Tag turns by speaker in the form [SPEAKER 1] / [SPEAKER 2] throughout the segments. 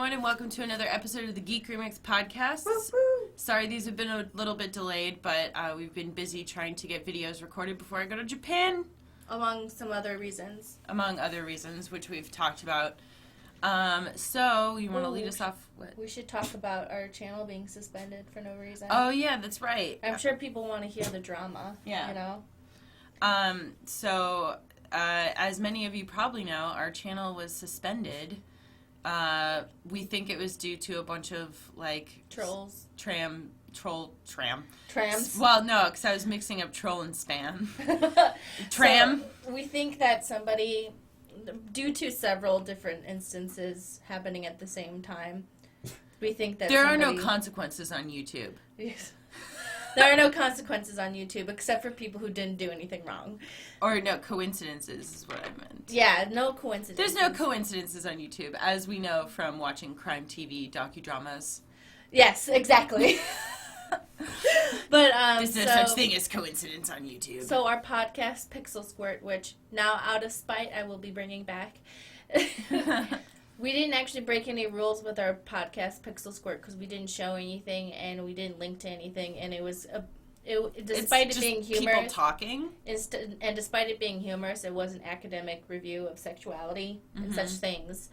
[SPEAKER 1] everyone, and welcome to another episode of the Geek Remix podcast.
[SPEAKER 2] Woo-hoo.
[SPEAKER 1] Sorry, these have been a little bit delayed, but we've been busy trying to get videos recorded before I go to Japan.
[SPEAKER 2] Among some other reasons.
[SPEAKER 1] Among other reasons, which we've talked about. So, you want to lead us off? What?
[SPEAKER 2] We should talk about our channel being suspended for no reason.
[SPEAKER 1] Oh, yeah, that's right.
[SPEAKER 2] I'm sure people want to hear the drama,
[SPEAKER 1] Yeah.
[SPEAKER 2] you know?
[SPEAKER 1] As many of you probably know, our channel was suspended. We think it was due to a bunch of, like...
[SPEAKER 2] Trolls.
[SPEAKER 1] Trams.
[SPEAKER 2] Well,
[SPEAKER 1] no, because I was mixing up troll and spam. Tram.
[SPEAKER 2] So we think that somebody, due to several different instances happening at the same time, we think that
[SPEAKER 1] there are no consequences on YouTube.
[SPEAKER 2] Yes. There are no consequences on YouTube except for people who didn't do anything wrong.
[SPEAKER 1] Or no coincidences is what I meant.
[SPEAKER 2] Yeah, no coincidences.
[SPEAKER 1] There's no coincidences on YouTube, as we know from watching crime TV docudramas.
[SPEAKER 2] Yes, exactly. But
[SPEAKER 1] there's no such thing as coincidence on YouTube.
[SPEAKER 2] So our podcast, Pixel Squirt, which now out of spite I will be bringing back. We didn't actually break any rules with our podcast, Pixel Squirt, because we didn't show anything and we didn't link to anything, and it was despite it being humorous,
[SPEAKER 1] people talking,
[SPEAKER 2] and despite it being humorous, it was an academic review of sexuality and such things.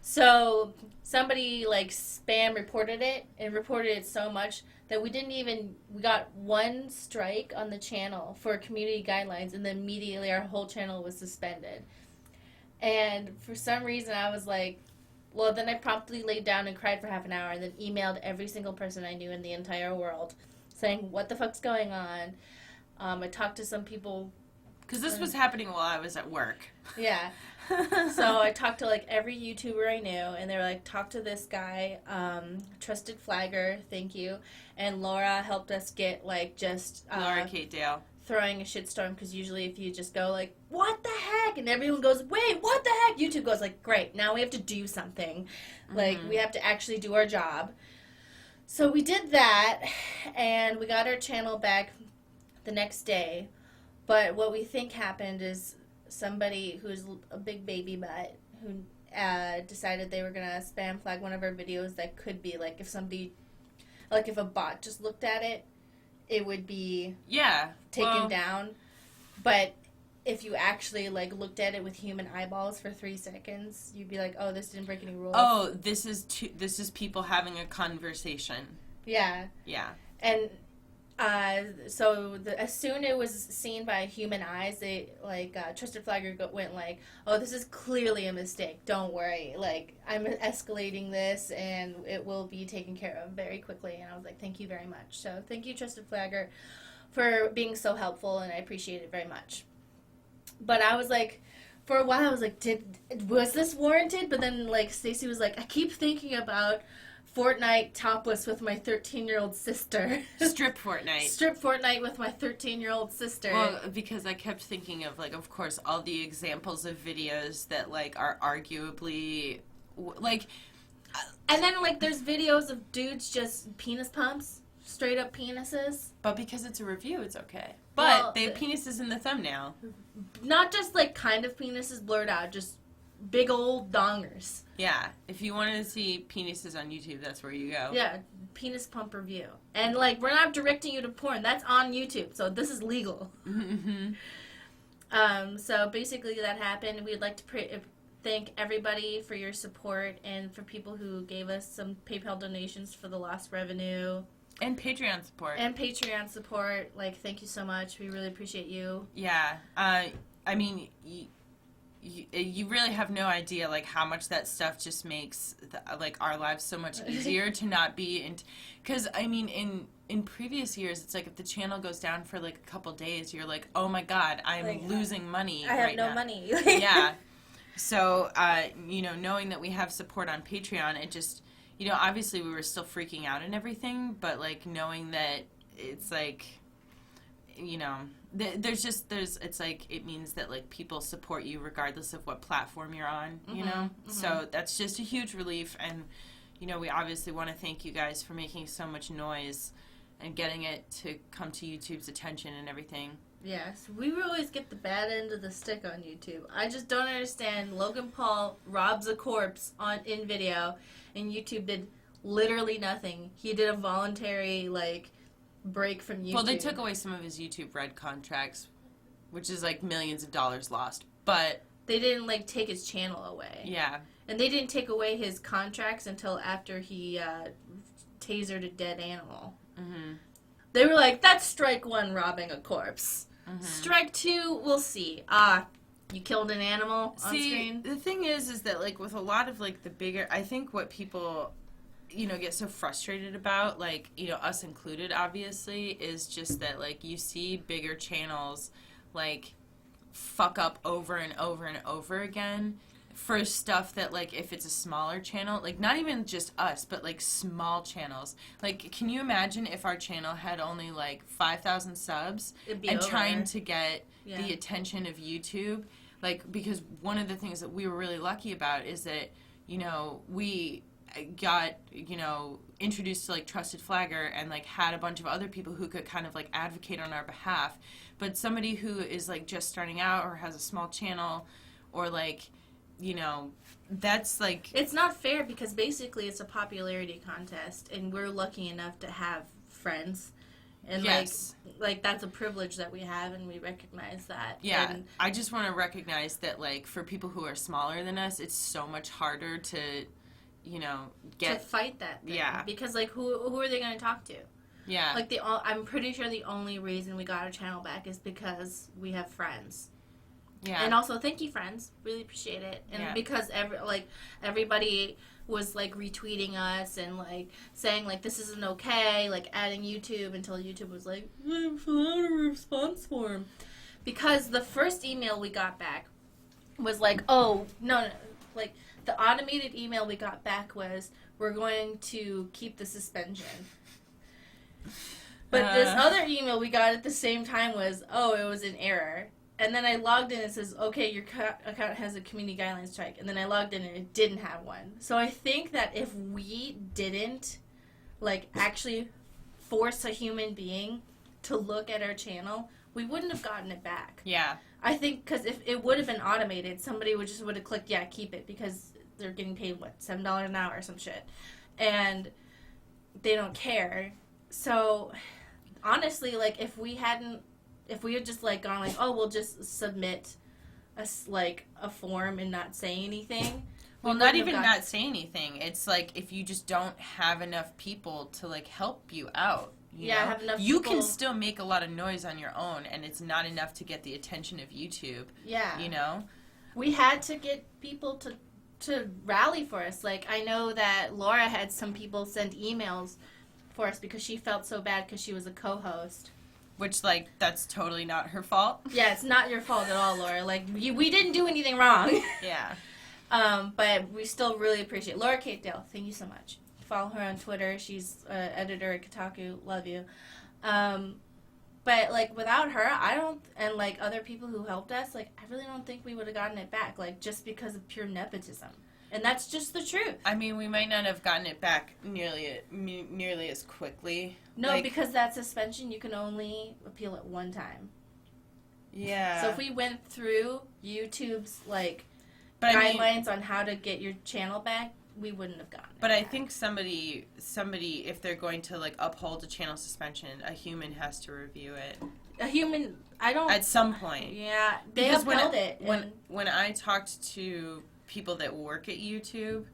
[SPEAKER 2] So somebody spam reported it and reported it so much that we got one strike on the channel for community guidelines, and then immediately our whole channel was suspended. And for some reason I was like, well, then I promptly laid down and cried for half an hour and then emailed every single person I knew in the entire world saying, what the fuck's going on? I talked to some people.
[SPEAKER 1] Because this was happening while I was at work.
[SPEAKER 2] Yeah. So I talked to every YouTuber I knew, and they were like, talk to this guy, Trusted Flagger, thank you. And Laura helped us get
[SPEAKER 1] Laura Kate Dale.
[SPEAKER 2] Throwing a shitstorm, because usually if you just go what the heck, and everyone goes, wait, what the heck, YouTube goes great, now we have to do something. We have to actually do our job. So we did that, and we got our channel back the next day. But what we think happened is somebody who's a big baby butt who decided they were going to spam flag one of our videos that could be if somebody, if a bot just looked at it, it would be taken down. But if you actually looked at it with human eyeballs for 3 seconds, you'd be like, oh, this didn't break any rules.
[SPEAKER 1] Oh, this is people having a conversation.
[SPEAKER 2] Yeah.
[SPEAKER 1] Yeah.
[SPEAKER 2] And so as soon it was seen by human eyes, they Trusted Flagger went oh, this is clearly a mistake. Don't worry. I'm escalating this and it will be taken care of very quickly. And I was like, thank you very much. So thank you, Trusted Flagger, for being so helpful, and I appreciate it very much. But I was for a while I was was this warranted? But then Stacey was I keep thinking about Fortnite topless with my 13-year-old sister.
[SPEAKER 1] Strip Fortnite.
[SPEAKER 2] Strip Fortnite with my 13-year-old sister.
[SPEAKER 1] Well, because I kept thinking of, of course, all the examples of videos that, are arguably,
[SPEAKER 2] and then, there's videos of dudes just penis pumps, straight up penises.
[SPEAKER 1] But because it's a review, it's okay. But they have penises in the thumbnail.
[SPEAKER 2] Not just, kind of penises blurred out, just big old dongers.
[SPEAKER 1] Yeah, if you want to see penises on YouTube, that's where you go.
[SPEAKER 2] Yeah, penis pump review. And, we're not directing you to porn. That's on YouTube, so this is legal.
[SPEAKER 1] Mm-hmm.
[SPEAKER 2] So basically that happened. We'd like to thank everybody for your support and for people who gave us some PayPal donations for the lost revenue.
[SPEAKER 1] And Patreon support.
[SPEAKER 2] Thank you so much. We really appreciate you.
[SPEAKER 1] Yeah. I mean... You really have no idea how much that stuff just makes our lives so much easier to not be in, because I mean in previous years it's if the channel goes down for a couple days, you're oh my god, I'm losing money
[SPEAKER 2] I have
[SPEAKER 1] right
[SPEAKER 2] no
[SPEAKER 1] now.
[SPEAKER 2] money.
[SPEAKER 1] Yeah. So knowing that we have support on Patreon, it just obviously we were still freaking out and everything, but knowing that it's it means that people support you regardless of what platform you're on, you know? Mm-hmm. So that's just a huge relief, and we obviously want to thank you guys for making so much noise and getting it to come to YouTube's attention and everything.
[SPEAKER 2] Yes, we always get the bad end of the stick on YouTube. I just don't understand. Logan Paul robs a corpse in video, and YouTube did literally nothing. He did a voluntary, like, break from YouTube.
[SPEAKER 1] Well, they took away some of his YouTube Red contracts, which is, like, millions of dollars lost. But
[SPEAKER 2] they didn't, like, take his channel away.
[SPEAKER 1] Yeah.
[SPEAKER 2] And they didn't take away his contracts until after he tasered a dead animal.
[SPEAKER 1] Mm-hmm.
[SPEAKER 2] They were like, that's strike one, robbing a corpse.
[SPEAKER 1] Mm-hmm.
[SPEAKER 2] Strike two, we'll see. You killed an animal on screen?
[SPEAKER 1] The thing is that, like, with a lot of, like, the bigger... I think what people, you know, get so frustrated about, like, you know, us included, obviously, is just that, like, you see bigger channels, like, fuck up over and over and over again for stuff that, like, if it's a smaller channel, like, not even just us, but, like, small channels. Like, can you imagine if our channel had only, like, 5,000 subs and trying to get the attention of YouTube? Like, because one of the things that we were really lucky about is that, you know, we got, you know, introduced to, like, Trusted Flagger and, like, had a bunch of other people who could kind of, like, advocate on our behalf. But somebody who is, like, just starting out or has a small channel or, like, you know, that's, like...
[SPEAKER 2] It's not fair because basically it's a popularity contest and we're lucky enough to have friends. And,
[SPEAKER 1] yes.
[SPEAKER 2] like, that's a privilege that we have and we recognize that.
[SPEAKER 1] Yeah,
[SPEAKER 2] and
[SPEAKER 1] I just want to recognize that, like, for people who are smaller than us, it's so much harder to, you know,
[SPEAKER 2] to fight that thing.
[SPEAKER 1] Yeah.
[SPEAKER 2] Because, like, who are they going to talk to?
[SPEAKER 1] Yeah.
[SPEAKER 2] Like, I'm pretty sure the only reason we got our channel back is because we have friends.
[SPEAKER 1] Yeah.
[SPEAKER 2] And also, thank you, friends. Really appreciate it. And because everybody was, like, retweeting us and, like, saying, like, this isn't okay, like, adding YouTube until YouTube was like, fill out a response form. Because the first email we got back was like, oh, no. Like, the automated email we got back was, we're going to keep the suspension. But this other email we got at the same time was, oh, it was an error. And then I logged in and it says, okay, your account has a community guidelines strike. And then I logged in and it didn't have one. So I think that if we didn't, like, actually force a human being to look at our channel, we wouldn't have gotten it back.
[SPEAKER 1] Yeah.
[SPEAKER 2] I think because if it would have been automated, somebody would have clicked, yeah, keep it, because they're getting paid, what, $7 an hour or some shit. And they don't care. So, honestly, like, if we had just, like, gone, like, oh, we'll just submit a form and not say anything.
[SPEAKER 1] Well, not even not say anything. It's, like, if you just don't have enough people to, like, help you out. You know?
[SPEAKER 2] Have enough
[SPEAKER 1] You
[SPEAKER 2] people.
[SPEAKER 1] can still make a lot of noise on your own, and it's not enough to get the attention of YouTube.
[SPEAKER 2] Yeah.
[SPEAKER 1] You know?
[SPEAKER 2] We had to get people to rally for us. Like, I know that Laura had some people send emails for us because she felt so bad because she was a co-host.
[SPEAKER 1] Which, like, that's totally not her fault.
[SPEAKER 2] Yeah, it's not your fault at all, Laura. Like, we didn't do anything wrong.
[SPEAKER 1] Yeah.
[SPEAKER 2] But we still really appreciate Laura Kate Dale. Thank you so much. Follow her on Twitter. She's editor at Kotaku. Love you. But, like, without her, and, like, other people who helped us, like, I really don't think we would have gotten it back, like, just because of pure nepotism. And that's just the truth.
[SPEAKER 1] I mean, we might not have gotten it back nearly as quickly.
[SPEAKER 2] No,
[SPEAKER 1] like,
[SPEAKER 2] because that suspension, you can only appeal it one time.
[SPEAKER 1] Yeah.
[SPEAKER 2] So if we went through YouTube's, like, guidelines on how to get your channel back, we wouldn't have gotten it
[SPEAKER 1] But I
[SPEAKER 2] back.
[SPEAKER 1] think somebody, if they're going to, like, uphold a channel suspension, a human has to review it.
[SPEAKER 2] A human, I don't...
[SPEAKER 1] At some point.
[SPEAKER 2] Yeah, they
[SPEAKER 1] Because
[SPEAKER 2] upheld it.
[SPEAKER 1] When I talked to people that work at YouTube,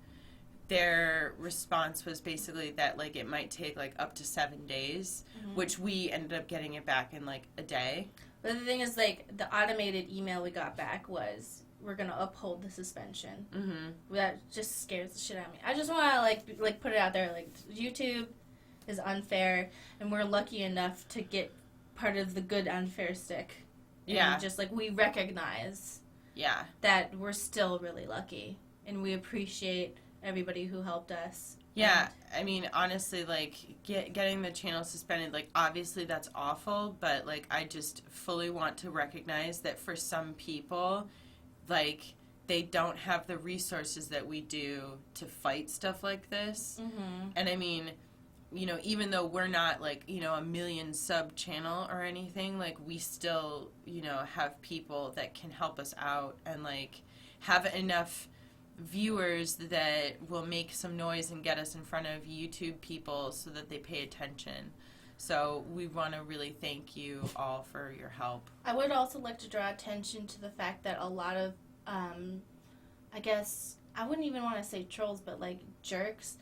[SPEAKER 1] their response was basically that, like, it might take, like, up to 7 days, which we ended up getting it back in, like, a day.
[SPEAKER 2] But the thing is, like, the automated email we got back was, we're going to uphold the suspension. Mm-hmm. That just scares the shit out of me. I just want to, like put it out there, like, YouTube is unfair, and we're lucky enough to get part of the good unfair stick.
[SPEAKER 1] Yeah.
[SPEAKER 2] And just, like, we recognize...
[SPEAKER 1] Yeah.
[SPEAKER 2] That we're still really lucky, and we appreciate everybody who helped us.
[SPEAKER 1] Yeah, I mean, honestly, like, getting the channel suspended, like, obviously that's awful, but, like, I just fully want to recognize that for some people, like, they don't have the resources that we do to fight stuff like this. Mm-hmm. And, I mean, you know, even though we're not, like, you know, a million sub channel or anything, like, we still, you know, have people that can help us out and, like, have enough viewers that will make some noise and get us in front of YouTube people so that they pay attention. So we want to really thank you all for your help.
[SPEAKER 2] I would also like to draw attention to the fact that a lot of, I guess, I wouldn't even want to say trolls, but like jerks,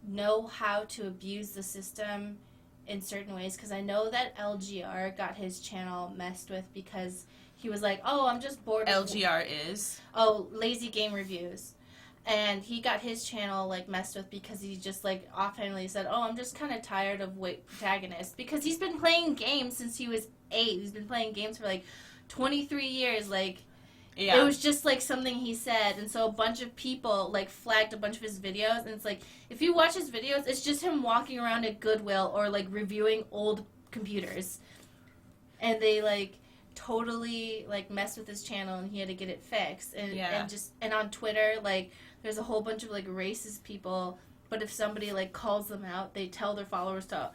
[SPEAKER 2] know how to abuse the system in certain ways. Because I know that LGR got his channel messed with because he was like, oh, I'm just bored.
[SPEAKER 1] LGR is?
[SPEAKER 2] Oh, Lazy Game Reviews. And he got his channel, like, messed with because he just, like, offhandedly said, oh, I'm just kind of tired of white protagonists. Because he's been playing games since he was 8. He's been playing games for, like, 23 years. Like,
[SPEAKER 1] yeah.
[SPEAKER 2] It was just, like, something he said. And so a bunch of people, like, flagged a bunch of his videos. And it's like, if you watch his videos, it's just him walking around at Goodwill or, like, reviewing old computers. And they, like, totally, like, messed with his channel and he had to get it fixed. And on Twitter, like, there's a whole bunch of, like, racist people, but if somebody, like, calls them out, they tell their followers to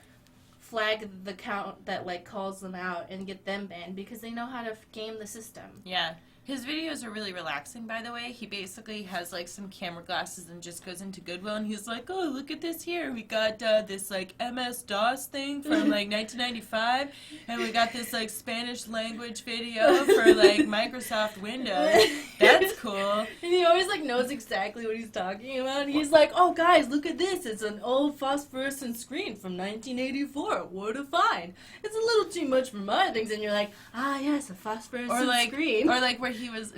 [SPEAKER 2] flag the account that, like, calls them out and get them banned because they know how to game the system.
[SPEAKER 1] Yeah. His videos are really relaxing, by the way. He basically has, like, some camera glasses and just goes into Goodwill, and he's like, oh, look at this here. We got this, like, MS-DOS thing from, like, 1995, and we got this, like, Spanish language video for, like, Microsoft Windows. That's cool.
[SPEAKER 2] And he always, like, knows exactly what he's talking about. And he's like, oh, guys, look at this. It's an old phosphorescent screen from 1984. What a find. It's a little too much for my things. And you're like, ah, yes, a phosphorescent screen.
[SPEAKER 1] Or, like, where he was,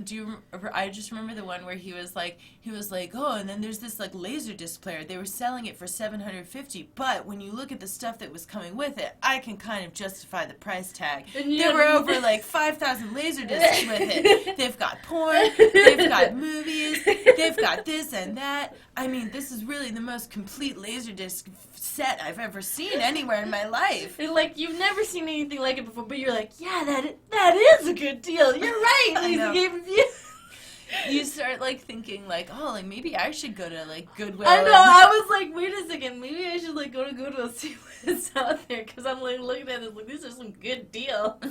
[SPEAKER 1] I just remember the one where he was like, oh, and then there's this, like, Laserdisc player. They were selling it for $750, but when you look at the stuff that was coming with it, I can kind of justify the price tag. There were over, like, 5,000 Laserdiscs with it. They've got porn, they've got movies, they've got this and that. I mean, this is really the most complete Laserdisc set I've ever seen anywhere in my life.
[SPEAKER 2] And, like, you've never seen anything like it before, but you're like, yeah, that is a good deal. You're right, Lazy Game Review.
[SPEAKER 1] You start, like, thinking, like, oh, like, maybe I should go to, like, Goodwill.
[SPEAKER 2] I know, I was like, wait a second, maybe I should, like, go to Goodwill and see what's out there, because I'm, like, looking at this, like, these are some good deals.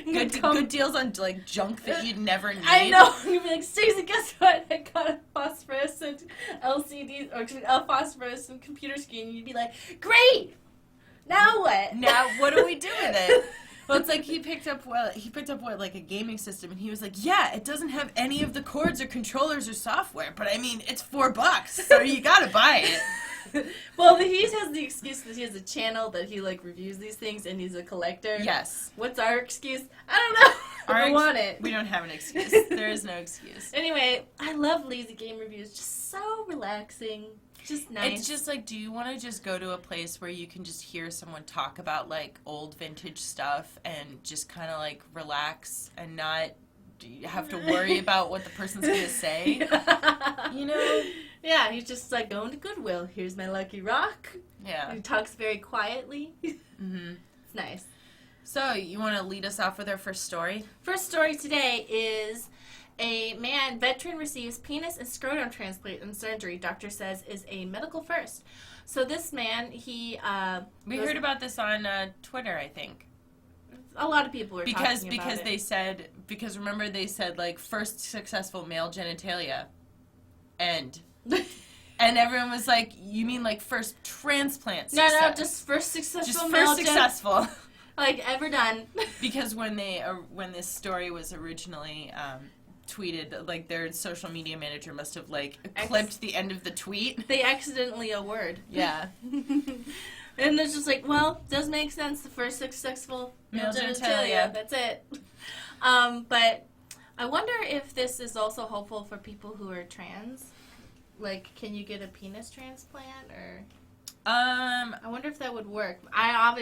[SPEAKER 1] Good deals on, like, junk that you'd never need.
[SPEAKER 2] I know. You'd be like, Stacey, guess what? I got a phosphorescent LCD, or a phosphorescent computer screen. And you'd be like, great! Now what?
[SPEAKER 1] Now, what do we do with it? Well, it's like he picked up what, like, a gaming system, and he was like, yeah, it doesn't have any of the cords or controllers or software, but I mean, it's $4, so you gotta buy it.
[SPEAKER 2] Well, he has the excuse that he has a channel that he, like, reviews these things, and he's a collector.
[SPEAKER 1] Yes.
[SPEAKER 2] What's our excuse? I don't know. I don't want it.
[SPEAKER 1] We don't have an excuse. There is no excuse.
[SPEAKER 2] Anyway, I love Lazy Game Reviews. Just so relaxing. Just nice.
[SPEAKER 1] It's just, like, do you want to just go to a place where you can just hear someone talk about, like, old vintage stuff and just kind of, like, relax and not have to worry about what the person's going to say? You know?
[SPEAKER 2] Yeah, he's just like, going to Goodwill. Here's my Lucky Rock.
[SPEAKER 1] Yeah.
[SPEAKER 2] He talks very quietly.
[SPEAKER 1] Mm-hmm.
[SPEAKER 2] It's nice.
[SPEAKER 1] So, you want to lead us off with our first story?
[SPEAKER 2] First story today is a veteran receives penis and scrotum transplant and surgery, doctor says is a medical first. So this man, we
[SPEAKER 1] heard about this on Twitter, I think.
[SPEAKER 2] A lot of people were talking about it.
[SPEAKER 1] Because remember they said, like, first successful male genitalia. End. And everyone was like, you mean, like, first transplant success?
[SPEAKER 2] No, just first successful
[SPEAKER 1] just
[SPEAKER 2] male
[SPEAKER 1] first successful.
[SPEAKER 2] Like, ever done.
[SPEAKER 1] Because when this story was originally tweeted, like, their social media manager must have, like, clipped the end of the tweet.
[SPEAKER 2] They accidentally a word.
[SPEAKER 1] Yeah.
[SPEAKER 2] And it's just like, well, does make sense. The first successful male genitalia. That's it. But I wonder if this is also hopeful for people who are trans. Like, can you get a penis transplant, or? I wonder if that would work. I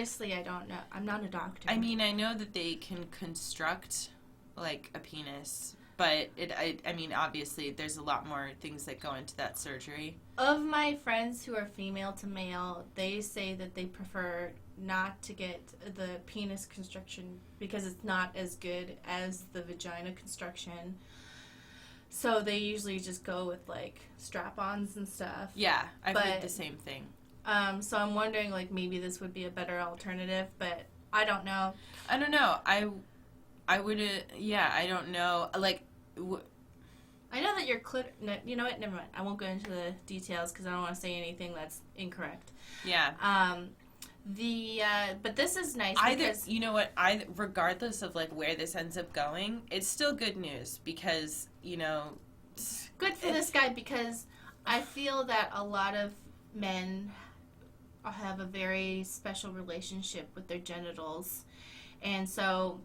[SPEAKER 2] don't know. I'm not a doctor.
[SPEAKER 1] I mean, I know that they can construct, like, a penis, but I mean, obviously, there's a lot more things that go into that surgery.
[SPEAKER 2] Of my friends who are female to male, they say that they prefer not to get the penis construction because it's not as good as the vagina construction. So they usually just go with, like, strap-ons and stuff.
[SPEAKER 1] Yeah, I've heard the same thing.
[SPEAKER 2] So I'm wondering, like, maybe this would be a better alternative, but I don't know.
[SPEAKER 1] I don't know. I would, I don't know. Like,
[SPEAKER 2] I know that your no, you know what? Never mind. I won't go into the details because I don't want to say anything that's incorrect.
[SPEAKER 1] Yeah.
[SPEAKER 2] But this is nice because...
[SPEAKER 1] You know what? Regardless of, like, where this ends up going, it's still good news because, you know...
[SPEAKER 2] Good for this guy because I feel that a lot of men have a very special relationship with their genitals. And so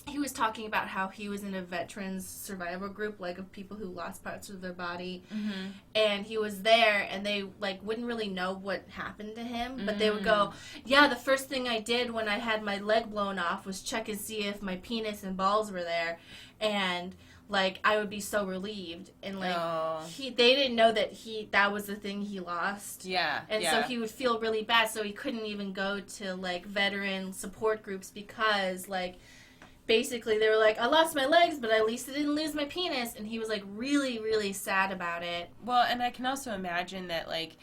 [SPEAKER 2] he was talking about how he was in a veterans survival group, like of people who lost parts of their body.
[SPEAKER 1] Mm-hmm.
[SPEAKER 2] And he was there and they like wouldn't really know what happened to him, but they would go, yeah, the first thing I did when I had my leg blown off was check and see if my penis and balls were there. And like I would be so relieved, and like they didn't know that was the thing he lost.
[SPEAKER 1] Yeah.
[SPEAKER 2] And so he would feel really bad, so he couldn't even go to like veteran support groups because like basically they were like, I lost my legs, but at least I didn't lose my penis, and he was like really, really sad about it.
[SPEAKER 1] Well, and I can also imagine that like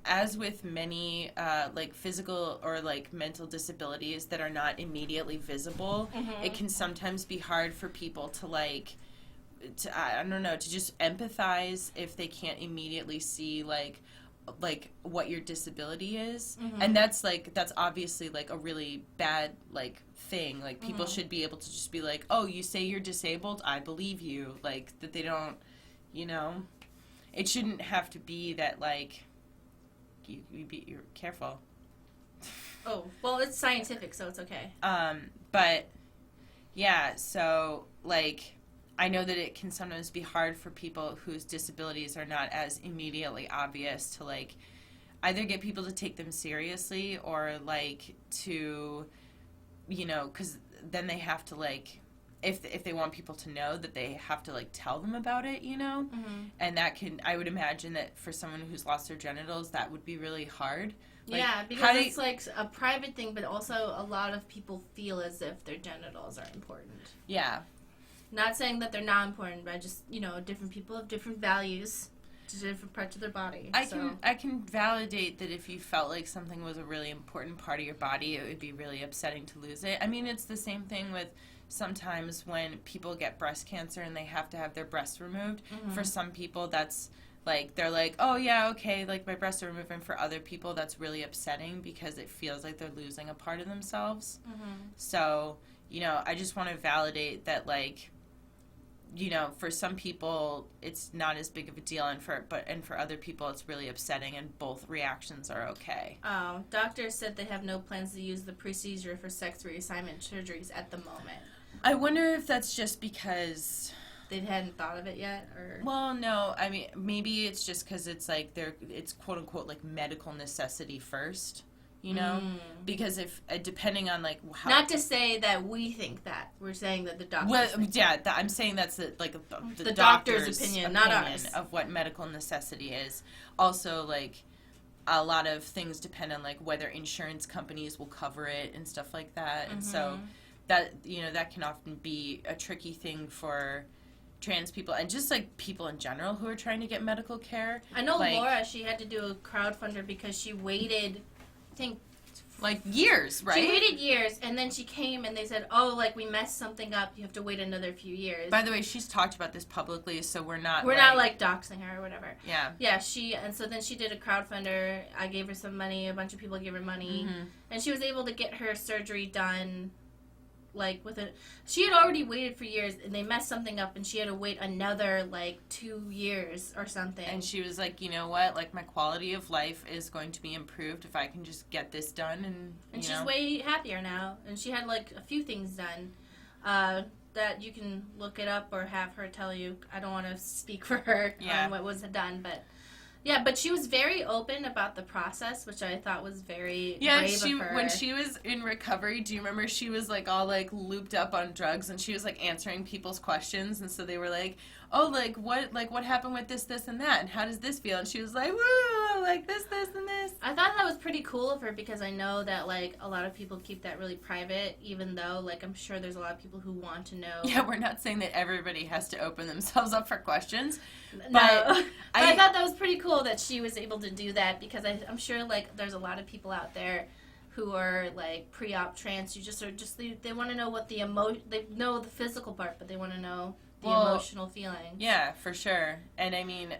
[SPEAKER 1] as with many like physical or like mental disabilities that are not immediately visible, it can sometimes be hard for people to like I don't know, to just empathize if they can't immediately see like what your disability is. And that's obviously like a really bad like thing. Like people should be able to just be like, oh, you say you're disabled, I believe you. Like that they don't, you know, it shouldn't have to be that like you're careful.
[SPEAKER 2] Oh, well, it's scientific, so it's okay.
[SPEAKER 1] But yeah, so like I know that it can sometimes be hard for people whose disabilities are not as immediately obvious to like either get people to take them seriously or like to, you know, because then they have to like if they want people to know that they have to like tell them about it, you know, and that can, I would imagine that for someone who's lost their genitals that would be really hard. Like,
[SPEAKER 2] yeah, because it's like a private thing, but also a lot of people feel as if their genitals are important.
[SPEAKER 1] Yeah.
[SPEAKER 2] Not saying that they're not important, but just, you know, different people have different values to different parts of their body.
[SPEAKER 1] I can validate that if you felt like something was a really important part of your body, it would be really upsetting to lose it. I mean, it's the same thing with sometimes when people get breast cancer and they have to have their breasts removed. For some people, that's like, they're like, oh, yeah, okay, like my breasts are removed. And for other people, that's really upsetting because it feels like they're losing a part of themselves. So, you know, I just want to validate that, like, you know, for some people it's not as big of a deal, and for other people it's really upsetting, and both reactions are okay.
[SPEAKER 2] Doctors said they have no plans to use the procedure for sex reassignment surgeries at the moment.
[SPEAKER 1] I wonder if that's just because
[SPEAKER 2] they hadn't thought of it yet, or... Well,
[SPEAKER 1] no, I mean, maybe it's just because it's like it's quote unquote like medical necessity first. You know, because if depending on like how,
[SPEAKER 2] not to say that we think that, we're saying that the doctors.
[SPEAKER 1] Well, yeah, I'm saying that's the
[SPEAKER 2] doctor's opinion, not ours,
[SPEAKER 1] of what medical necessity is. Also, like a lot of things depend on like whether insurance companies will cover it and stuff like that, and so that, you know, that can often be a tricky thing for trans people and just like people in general who are trying to get medical care.
[SPEAKER 2] I know like, Laura, she had to do a crowdfunder because she waited. I think
[SPEAKER 1] like years, right?
[SPEAKER 2] She waited years, and then she came and they said, oh, like we messed something up, you have to wait another few years.
[SPEAKER 1] By the way, she's talked about this publicly, so we're not
[SPEAKER 2] like doxing her or whatever.
[SPEAKER 1] Yeah,
[SPEAKER 2] and so then she did a crowdfunder. I gave her some money, a bunch of people gave her money, and she was able to get her surgery done. Like she had already waited for years, and they messed something up, and she had to wait another like 2 years or something.
[SPEAKER 1] And she was like, you know what? Like my quality of life is going to be improved if I can just get this done, and
[SPEAKER 2] she's way happier now. And she had like a few things done that you can look it up or have her tell you. I don't want to speak for her on what was done, but. Yeah, but she was very open about the process, which I thought was very brave of her.
[SPEAKER 1] When she was in recovery, do you remember she was like all like looped up on drugs, and she was like answering people's questions, and so they were like, oh, like what happened with this, and that, and how does this feel? And she was like, woo, like this, and this.
[SPEAKER 2] I thought that was pretty cool of her because I know that, like, a lot of people keep that really private, even though, like, I'm sure there's a lot of people who want to know.
[SPEAKER 1] Yeah, we're not saying that everybody has to open themselves up for questions.
[SPEAKER 2] No.
[SPEAKER 1] But
[SPEAKER 2] I thought that was pretty cool that she was able to do that because I'm sure, like, there's a lot of people out there who are, like, pre-op trans, they want to know what they know the physical part, but they want to know the emotional feeling.
[SPEAKER 1] Yeah, for sure. And I mean,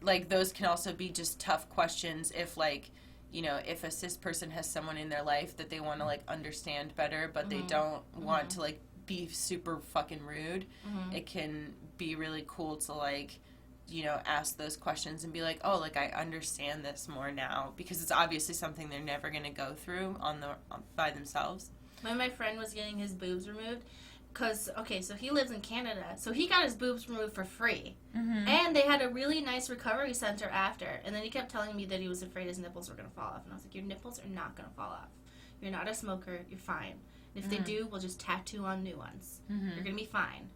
[SPEAKER 1] like, those can also be just tough questions if, like, you know, if a cis person has someone in their life that they want to, like, understand better, but they don't want to, like, be super fucking rude. It can be really cool to, like, you know, ask those questions and be like, oh, like, I understand this more now, because it's obviously something they're never going to go through by themselves.
[SPEAKER 2] When my friend was getting his boobs removed, because, okay, so he lives in Canada, so he got his boobs removed for free, and they had a really nice recovery center after, and then he kept telling me that he was afraid his nipples were going to fall off, and I was like, your nipples are not going to fall off. You're not a smoker, you're fine. And if they do, we'll just tattoo on new ones. You're going to be fine.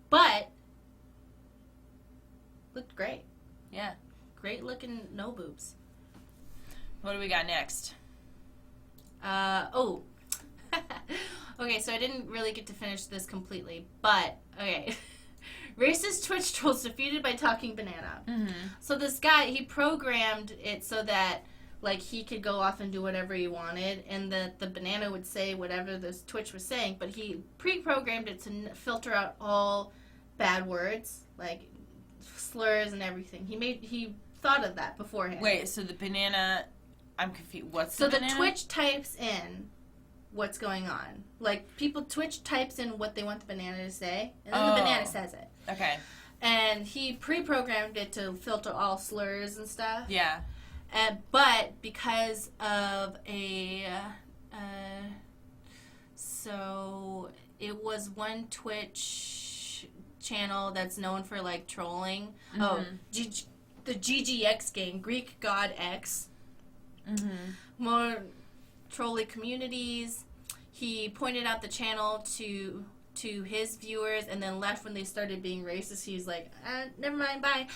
[SPEAKER 2] But looked great.
[SPEAKER 1] Yeah.
[SPEAKER 2] Great looking no boobs.
[SPEAKER 1] What do we got next?
[SPEAKER 2] Okay, so I didn't really get to finish this completely, but, okay. Racist Twitch trolls defeated by Talking Banana. So this guy, he programmed it so that, like, he could go off and do whatever he wanted, and that the banana would say whatever this Twitch was saying, but he pre-programmed it to filter out all bad words, like slurs and everything. He thought of that beforehand.
[SPEAKER 1] Wait, so the banana, I'm confused. What's the banana?
[SPEAKER 2] So the Twitch types in what's going on. Like, Twitch types in what they want the banana to say, and then the banana says it.
[SPEAKER 1] Okay.
[SPEAKER 2] And he pre-programmed it to filter all slurs and stuff.
[SPEAKER 1] Yeah.
[SPEAKER 2] But because of so it was one Twitch channel that's known for, like, trolling. The GGX gang, Greek God X. More trolly communities. He pointed out the channel to his viewers and then left when they started being racist. He's like, never mind, bye.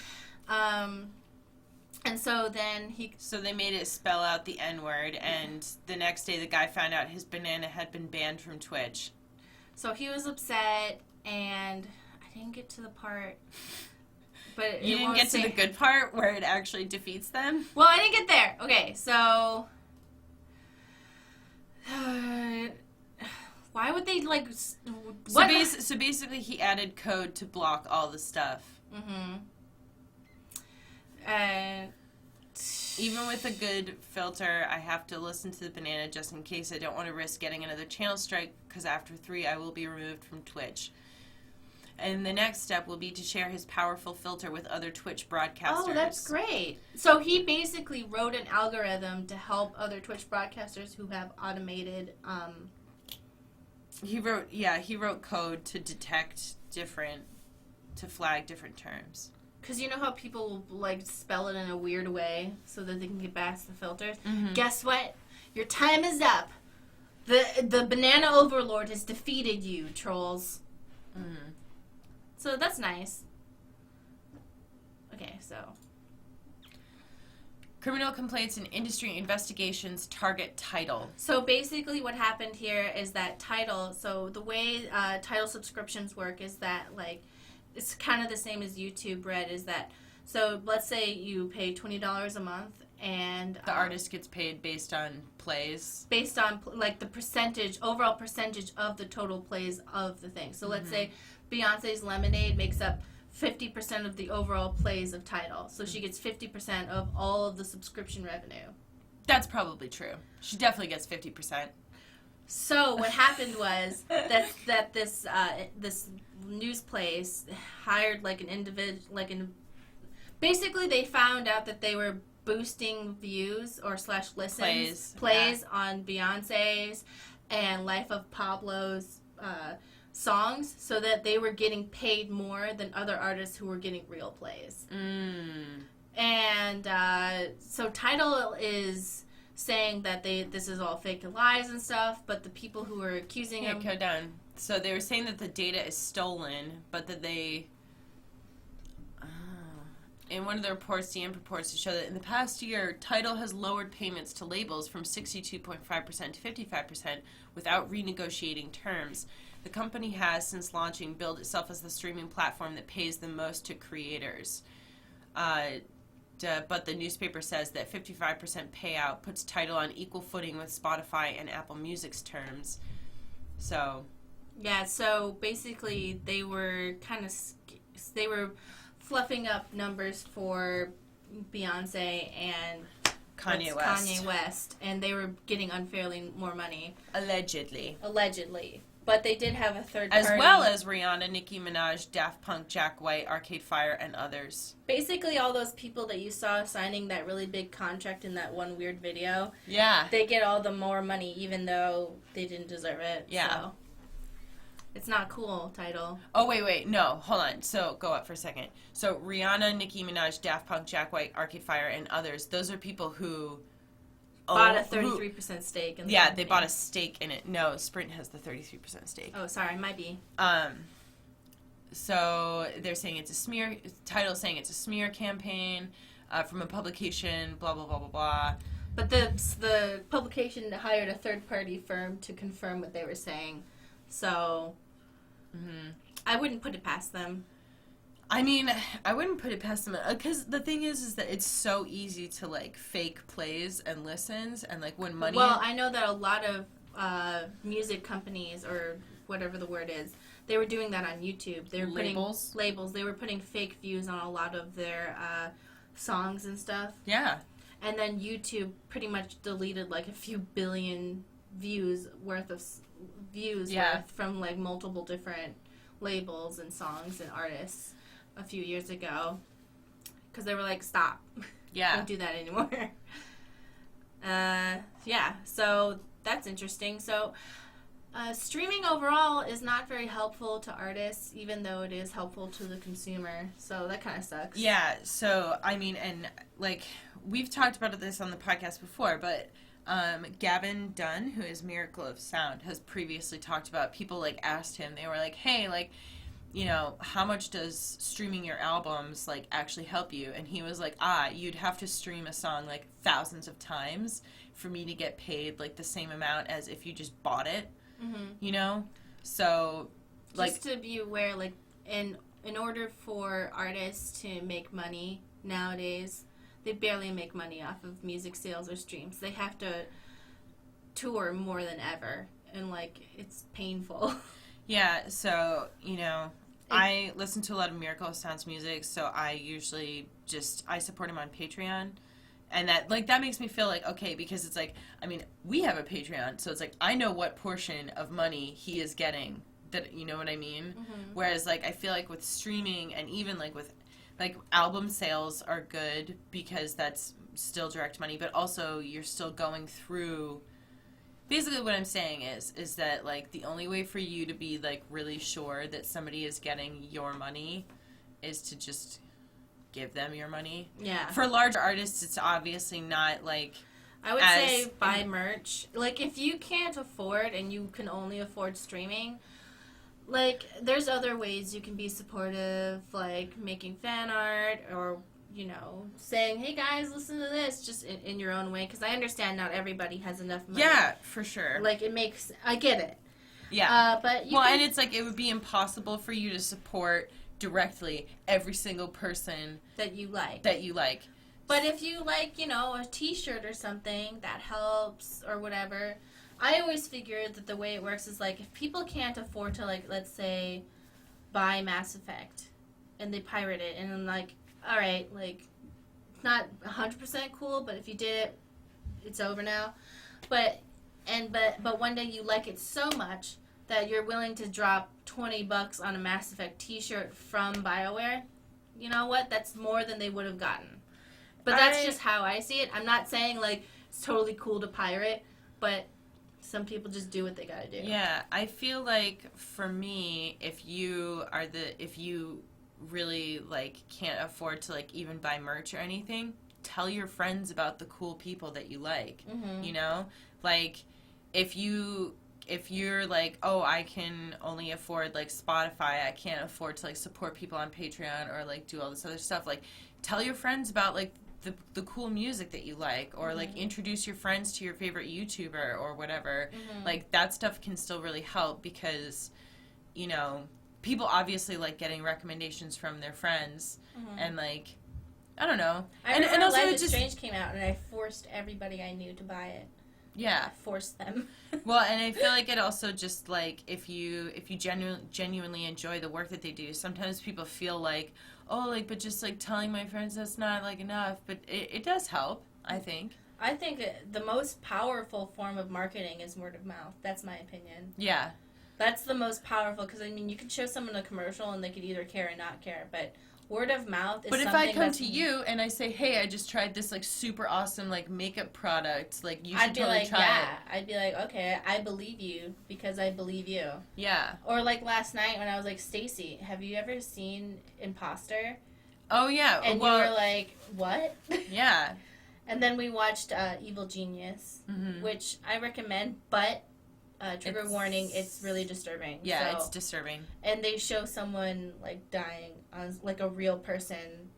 [SPEAKER 2] And so then
[SPEAKER 1] So they made it spell out the N-word, and the next day the guy found out his banana had been banned from Twitch.
[SPEAKER 2] So he was upset, and I didn't get to the part... But
[SPEAKER 1] you didn't get to the good part where it actually defeats them?
[SPEAKER 2] Well, I didn't get there. Okay, so... why would they, like...
[SPEAKER 1] So basically he added code to block all the stuff. Even with a good filter, I have to listen to the banana just in case. I don't want to risk getting another channel strike, because after 3 I will be removed from Twitch. And the next step will be to share his powerful filter with other Twitch broadcasters.
[SPEAKER 2] Oh, that's great. So he basically wrote an algorithm to help other Twitch broadcasters who have automated...
[SPEAKER 1] He wrote code to to flag different terms.
[SPEAKER 2] Because you know how people, like, spell it in a weird way so that they can get past the filters? Guess what? Your time is up. The banana overlord has defeated you, trolls. So that's nice. Okay, so...
[SPEAKER 1] Criminal complaints and industry investigations target Tidal.
[SPEAKER 2] So basically what happened here is that Tidal, so the way Tidal subscriptions work is that, like, it's kind of the same as YouTube Red, is that, so let's say you pay $20 a month and...
[SPEAKER 1] The artist gets paid based on plays?
[SPEAKER 2] Based on, like, the overall percentage of the total plays of the thing. So let's say Beyonce's Lemonade makes up 50% of the overall plays of Tidal. So she gets 50% of all of the subscription revenue.
[SPEAKER 1] That's probably true. She definitely gets 50%.
[SPEAKER 2] So what happened was that this news place hired, like, an individual, like, basically they found out that they were boosting views or / listens plays on Beyonce's and Life of Pablo's songs, so that they were getting paid more than other artists who were getting real plays. And so Tidal is saying that this is all fake lies and stuff, but the people who are accusing them...
[SPEAKER 1] Go down. So they were saying that the data is stolen, but that they in one of the reports, CN purports to show that in the past year, Tidal has lowered payments to labels from 62.5% to 55% without renegotiating terms. The company has, since launching, billed itself as the streaming platform that pays the most to creators. But the newspaper says that 55% payout puts Tidal on equal footing with Spotify and Apple Music's terms. So...
[SPEAKER 2] Yeah, so basically they were they were fluffing up numbers for Beyonce and
[SPEAKER 1] Kanye
[SPEAKER 2] West, and they were getting unfairly more money.
[SPEAKER 1] Allegedly.
[SPEAKER 2] But they did have a third party.
[SPEAKER 1] As well as Rihanna, Nicki Minaj, Daft Punk, Jack White, Arcade Fire, and others.
[SPEAKER 2] Basically all those people that you saw signing that really big contract in that one weird video.
[SPEAKER 1] Yeah.
[SPEAKER 2] They get all the more money even though they didn't deserve it.
[SPEAKER 1] Yeah.
[SPEAKER 2] So. It's not cool, Tidal.
[SPEAKER 1] Oh, wait. No, hold on. So, go up for a second. So, Rihanna, Nicki Minaj, Daft Punk, Jack White, Arcade Fire, and others, those are people who...
[SPEAKER 2] Bought a 33% stake in the company.
[SPEAKER 1] They bought a stake in it. No, Sprint has the 33% stake.
[SPEAKER 2] Oh, sorry, might be.
[SPEAKER 1] So, they're saying it's a smear... Tidal's saying it's a smear campaign from a publication, blah, blah, blah, blah, blah.
[SPEAKER 2] But the publication hired a third-party firm to confirm what they were saying. So, I wouldn't put it past them.
[SPEAKER 1] I mean, I wouldn't put it past them, because the thing is that it's so easy to, like, fake plays and listens, and, like, when money...
[SPEAKER 2] Well, I know that a lot of music companies, or whatever the word is, they were doing that on YouTube. They were
[SPEAKER 1] Labels?
[SPEAKER 2] Labels. They were putting fake views on a lot of their songs and stuff.
[SPEAKER 1] Yeah.
[SPEAKER 2] And then YouTube pretty much deleted, like, a few billion views worth from like multiple different labels and songs and artists a few years ago because they were like, stop, don't do that anymore. So that's interesting. So streaming overall is not very helpful to artists, even though it is helpful to the consumer, so that kind of sucks.
[SPEAKER 1] Yeah, so I mean, and like we've talked about this on the podcast before, but Gavin Dunn, who is Miracle of Sound, has previously talked about, people like asked him, they were like, hey, like, you know, how much does streaming your albums like actually help you? And he was like, you'd have to stream a song like thousands of times for me to get paid like the same amount as if you just bought it, you know? So like,
[SPEAKER 2] just to be aware, like in order for artists to make money nowadays, they barely make money off of music sales or streams. They have to tour more than ever, and, like, it's painful.
[SPEAKER 1] Yeah, so, you know, I listen to a lot of Miracle of Sound's music, so I usually I support him on Patreon, and that makes me feel like, okay, because it's like, I mean, we have a Patreon, so it's like, I know what portion of money he is getting, that, you know what I mean? Whereas, like, I feel like with streaming, and even, like, with like, album sales are good because that's still direct money, but also you're still going through... Basically what I'm saying is that, like, the only way for you to be, like, really sure that somebody is getting your money is to just give them your money.
[SPEAKER 2] Yeah.
[SPEAKER 1] For larger artists, it's obviously not, like...
[SPEAKER 2] I would say buy merch. Like, if you can't afford and you can only afford streaming... Like, there's other ways you can be supportive, like making fan art or, you know, saying, hey, guys, listen to this, just in your own way. Because I understand not everybody has enough money.
[SPEAKER 1] Yeah, for sure.
[SPEAKER 2] Like, I get it.
[SPEAKER 1] Yeah.
[SPEAKER 2] But
[SPEAKER 1] and it's like, it would be impossible for you to support directly every single person
[SPEAKER 2] that you like.
[SPEAKER 1] But
[SPEAKER 2] if you like, you know, a t-shirt or something, that helps or whatever... I always figured that the way it works is, like, if people can't afford to, like, let's say, buy Mass Effect, and they pirate it, and then, like, alright, like, it's not 100% cool, but if you did it, it's over now. But one day you like it so much that you're willing to drop $20 on a Mass Effect t-shirt from BioWare, you know what? That's more than they would have gotten. But that's just how I see it. I'm not saying, like, it's totally cool to pirate, but... Some people just do what they gotta do.
[SPEAKER 1] Yeah, I feel like for me, if you really like can't afford to like even buy merch or anything, tell your friends about the cool people that you like. You know, like if you're like, oh, I can only afford like Spotify, I can't afford to like support people on Patreon or like do all this other stuff, like tell your friends about, like, the cool music that you like, or, like, introduce your friends to your favorite YouTuber or whatever. Like, that stuff can still really help because, you know, people obviously like getting recommendations from their friends, and, like, I don't know.
[SPEAKER 2] And also Life is Strange came out, and I forced everybody I knew to buy it.
[SPEAKER 1] Yeah.
[SPEAKER 2] I forced them.
[SPEAKER 1] Well, and I feel like it also just, like, if you genuinely enjoy the work that they do, sometimes people feel like, oh, like, but just, like, telling my friends that's not, like, enough. But it does help, I think.
[SPEAKER 2] I think the most powerful form of marketing is word of mouth. That's my opinion.
[SPEAKER 1] Yeah.
[SPEAKER 2] That's the most powerful, because, I mean, you can show someone a commercial and they could either care or not care, but word of mouth is something.
[SPEAKER 1] But if I come to you and I say, hey, I just tried this, like, super awesome, like, makeup product, like, you should totally try it.
[SPEAKER 2] I'd be like, okay, I believe you because I believe you.
[SPEAKER 1] Yeah.
[SPEAKER 2] Or, like, last night when I was like, Stacy, have you ever seen Imposter?
[SPEAKER 1] Oh, yeah.
[SPEAKER 2] And you were like, what?
[SPEAKER 1] Yeah.
[SPEAKER 2] And then we watched Evil Genius, which I recommend, but trigger warning, it's really disturbing.
[SPEAKER 1] Yeah, it's disturbing.
[SPEAKER 2] And they show someone, like, dying, like a real person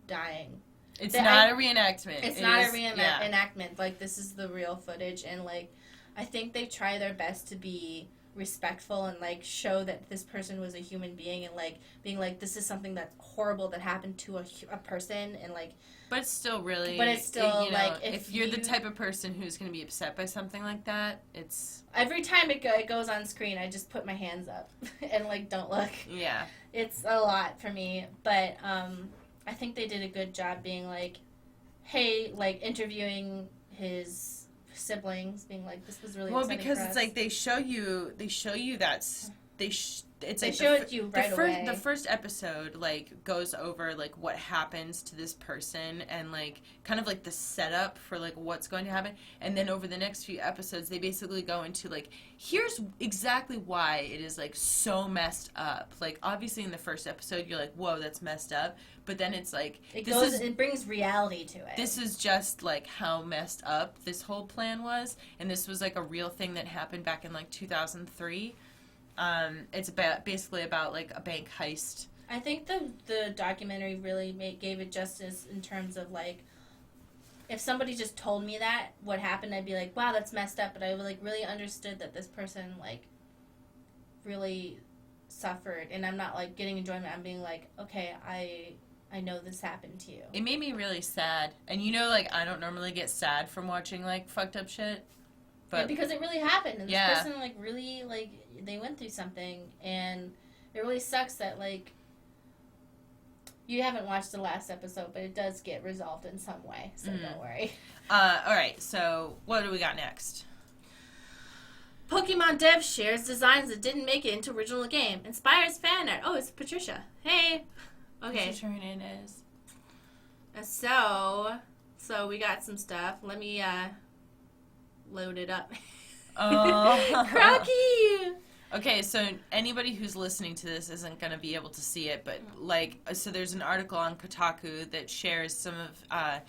[SPEAKER 2] dying.
[SPEAKER 1] It's not a reenactment.
[SPEAKER 2] It's not a reenactment. Like, this is the real footage, and, like, I think they try their best to be respectful and, like, show that this person was a human being, and, like, being like, this is something that's horrible that happened to a person, and, like...
[SPEAKER 1] But it's still really...
[SPEAKER 2] But it's still,
[SPEAKER 1] you know,
[SPEAKER 2] like,
[SPEAKER 1] if you're the type of person who's going to be upset by something like that, it's...
[SPEAKER 2] Every time it goes on screen, I just put my hands up and, like, don't look.
[SPEAKER 1] Yeah.
[SPEAKER 2] It's a lot for me, but I think they did a good job being like, hey, like, interviewing his siblings, being like, this was really exciting
[SPEAKER 1] because
[SPEAKER 2] for
[SPEAKER 1] it's
[SPEAKER 2] us.
[SPEAKER 1] like they show you that it's
[SPEAKER 2] they
[SPEAKER 1] like
[SPEAKER 2] show it to you right away.
[SPEAKER 1] The first episode, like, goes over, like, what happens to this person and, like, kind of, like, the setup for, like, what's going to happen. And then over the next few episodes, they basically go into, like, here's exactly why it is, like, so messed up. Like, obviously in the first episode, you're like, whoa, that's messed up. But then it's like...
[SPEAKER 2] It brings reality to it.
[SPEAKER 1] This is just, like, how messed up this whole plan was. And this was, like, a real thing that happened back in, like, 2003. It's basically about, like, a bank heist.
[SPEAKER 2] I think the documentary really gave it justice in terms of, like, if somebody just told me that, what happened, I'd be like, wow, that's messed up. But I, like, really understood that this person, like, really suffered. And I'm not, like, getting enjoyment. I'm being like, okay, I know this happened to you.
[SPEAKER 1] It made me really sad. And, you know, like, I don't normally get sad from watching, like, fucked up shit. But
[SPEAKER 2] yeah, because it really happened. And this person, like, really, like, they went through something. And it really sucks that, like, you haven't watched the last episode, but it does get resolved in some way. So don't worry.
[SPEAKER 1] All right. So what do we got next?
[SPEAKER 2] Pokemon dev shares designs that didn't make it into original game. Inspires fan art. Oh, it's Patricia. Hey. Okay.
[SPEAKER 1] Patricia Hernandez.
[SPEAKER 2] So we got some stuff. Let me load it up.
[SPEAKER 1] Oh.
[SPEAKER 2] Crocky!
[SPEAKER 1] Okay, so anybody who's listening to this isn't going to be able to see it, but, like, so there's an article on Kotaku that shares some of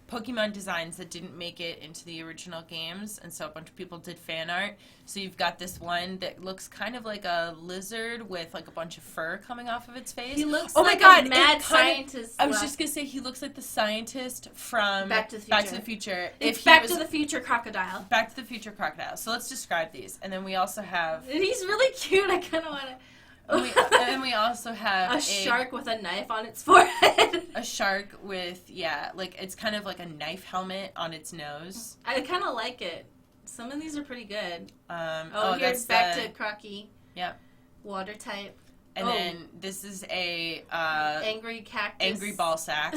[SPEAKER 1] Pokemon designs that didn't make it into the original games, and so a bunch of people did fan art. So you've got this one that looks kind of like a lizard with, like, a bunch of fur coming off of its face.
[SPEAKER 2] He looks like a mad scientist.
[SPEAKER 1] I was just going to say, he looks like the scientist from
[SPEAKER 2] Back to the Future.
[SPEAKER 1] It's
[SPEAKER 2] Back to the Future Crocodile.
[SPEAKER 1] Back to the Future Crocodile. So let's describe these. And then we also have...
[SPEAKER 2] And he's really cute. I kind of want to...
[SPEAKER 1] And then we also have
[SPEAKER 2] a shark with a knife on its forehead.
[SPEAKER 1] A shark with, like, it's kind of like a knife helmet on its nose.
[SPEAKER 2] I kind of like it. Some of these are pretty good.
[SPEAKER 1] that's
[SPEAKER 2] Here's back to Crocky.
[SPEAKER 1] Yep.
[SPEAKER 2] Water type.
[SPEAKER 1] And then this is a...
[SPEAKER 2] angry cactus.
[SPEAKER 1] Angry ball sack.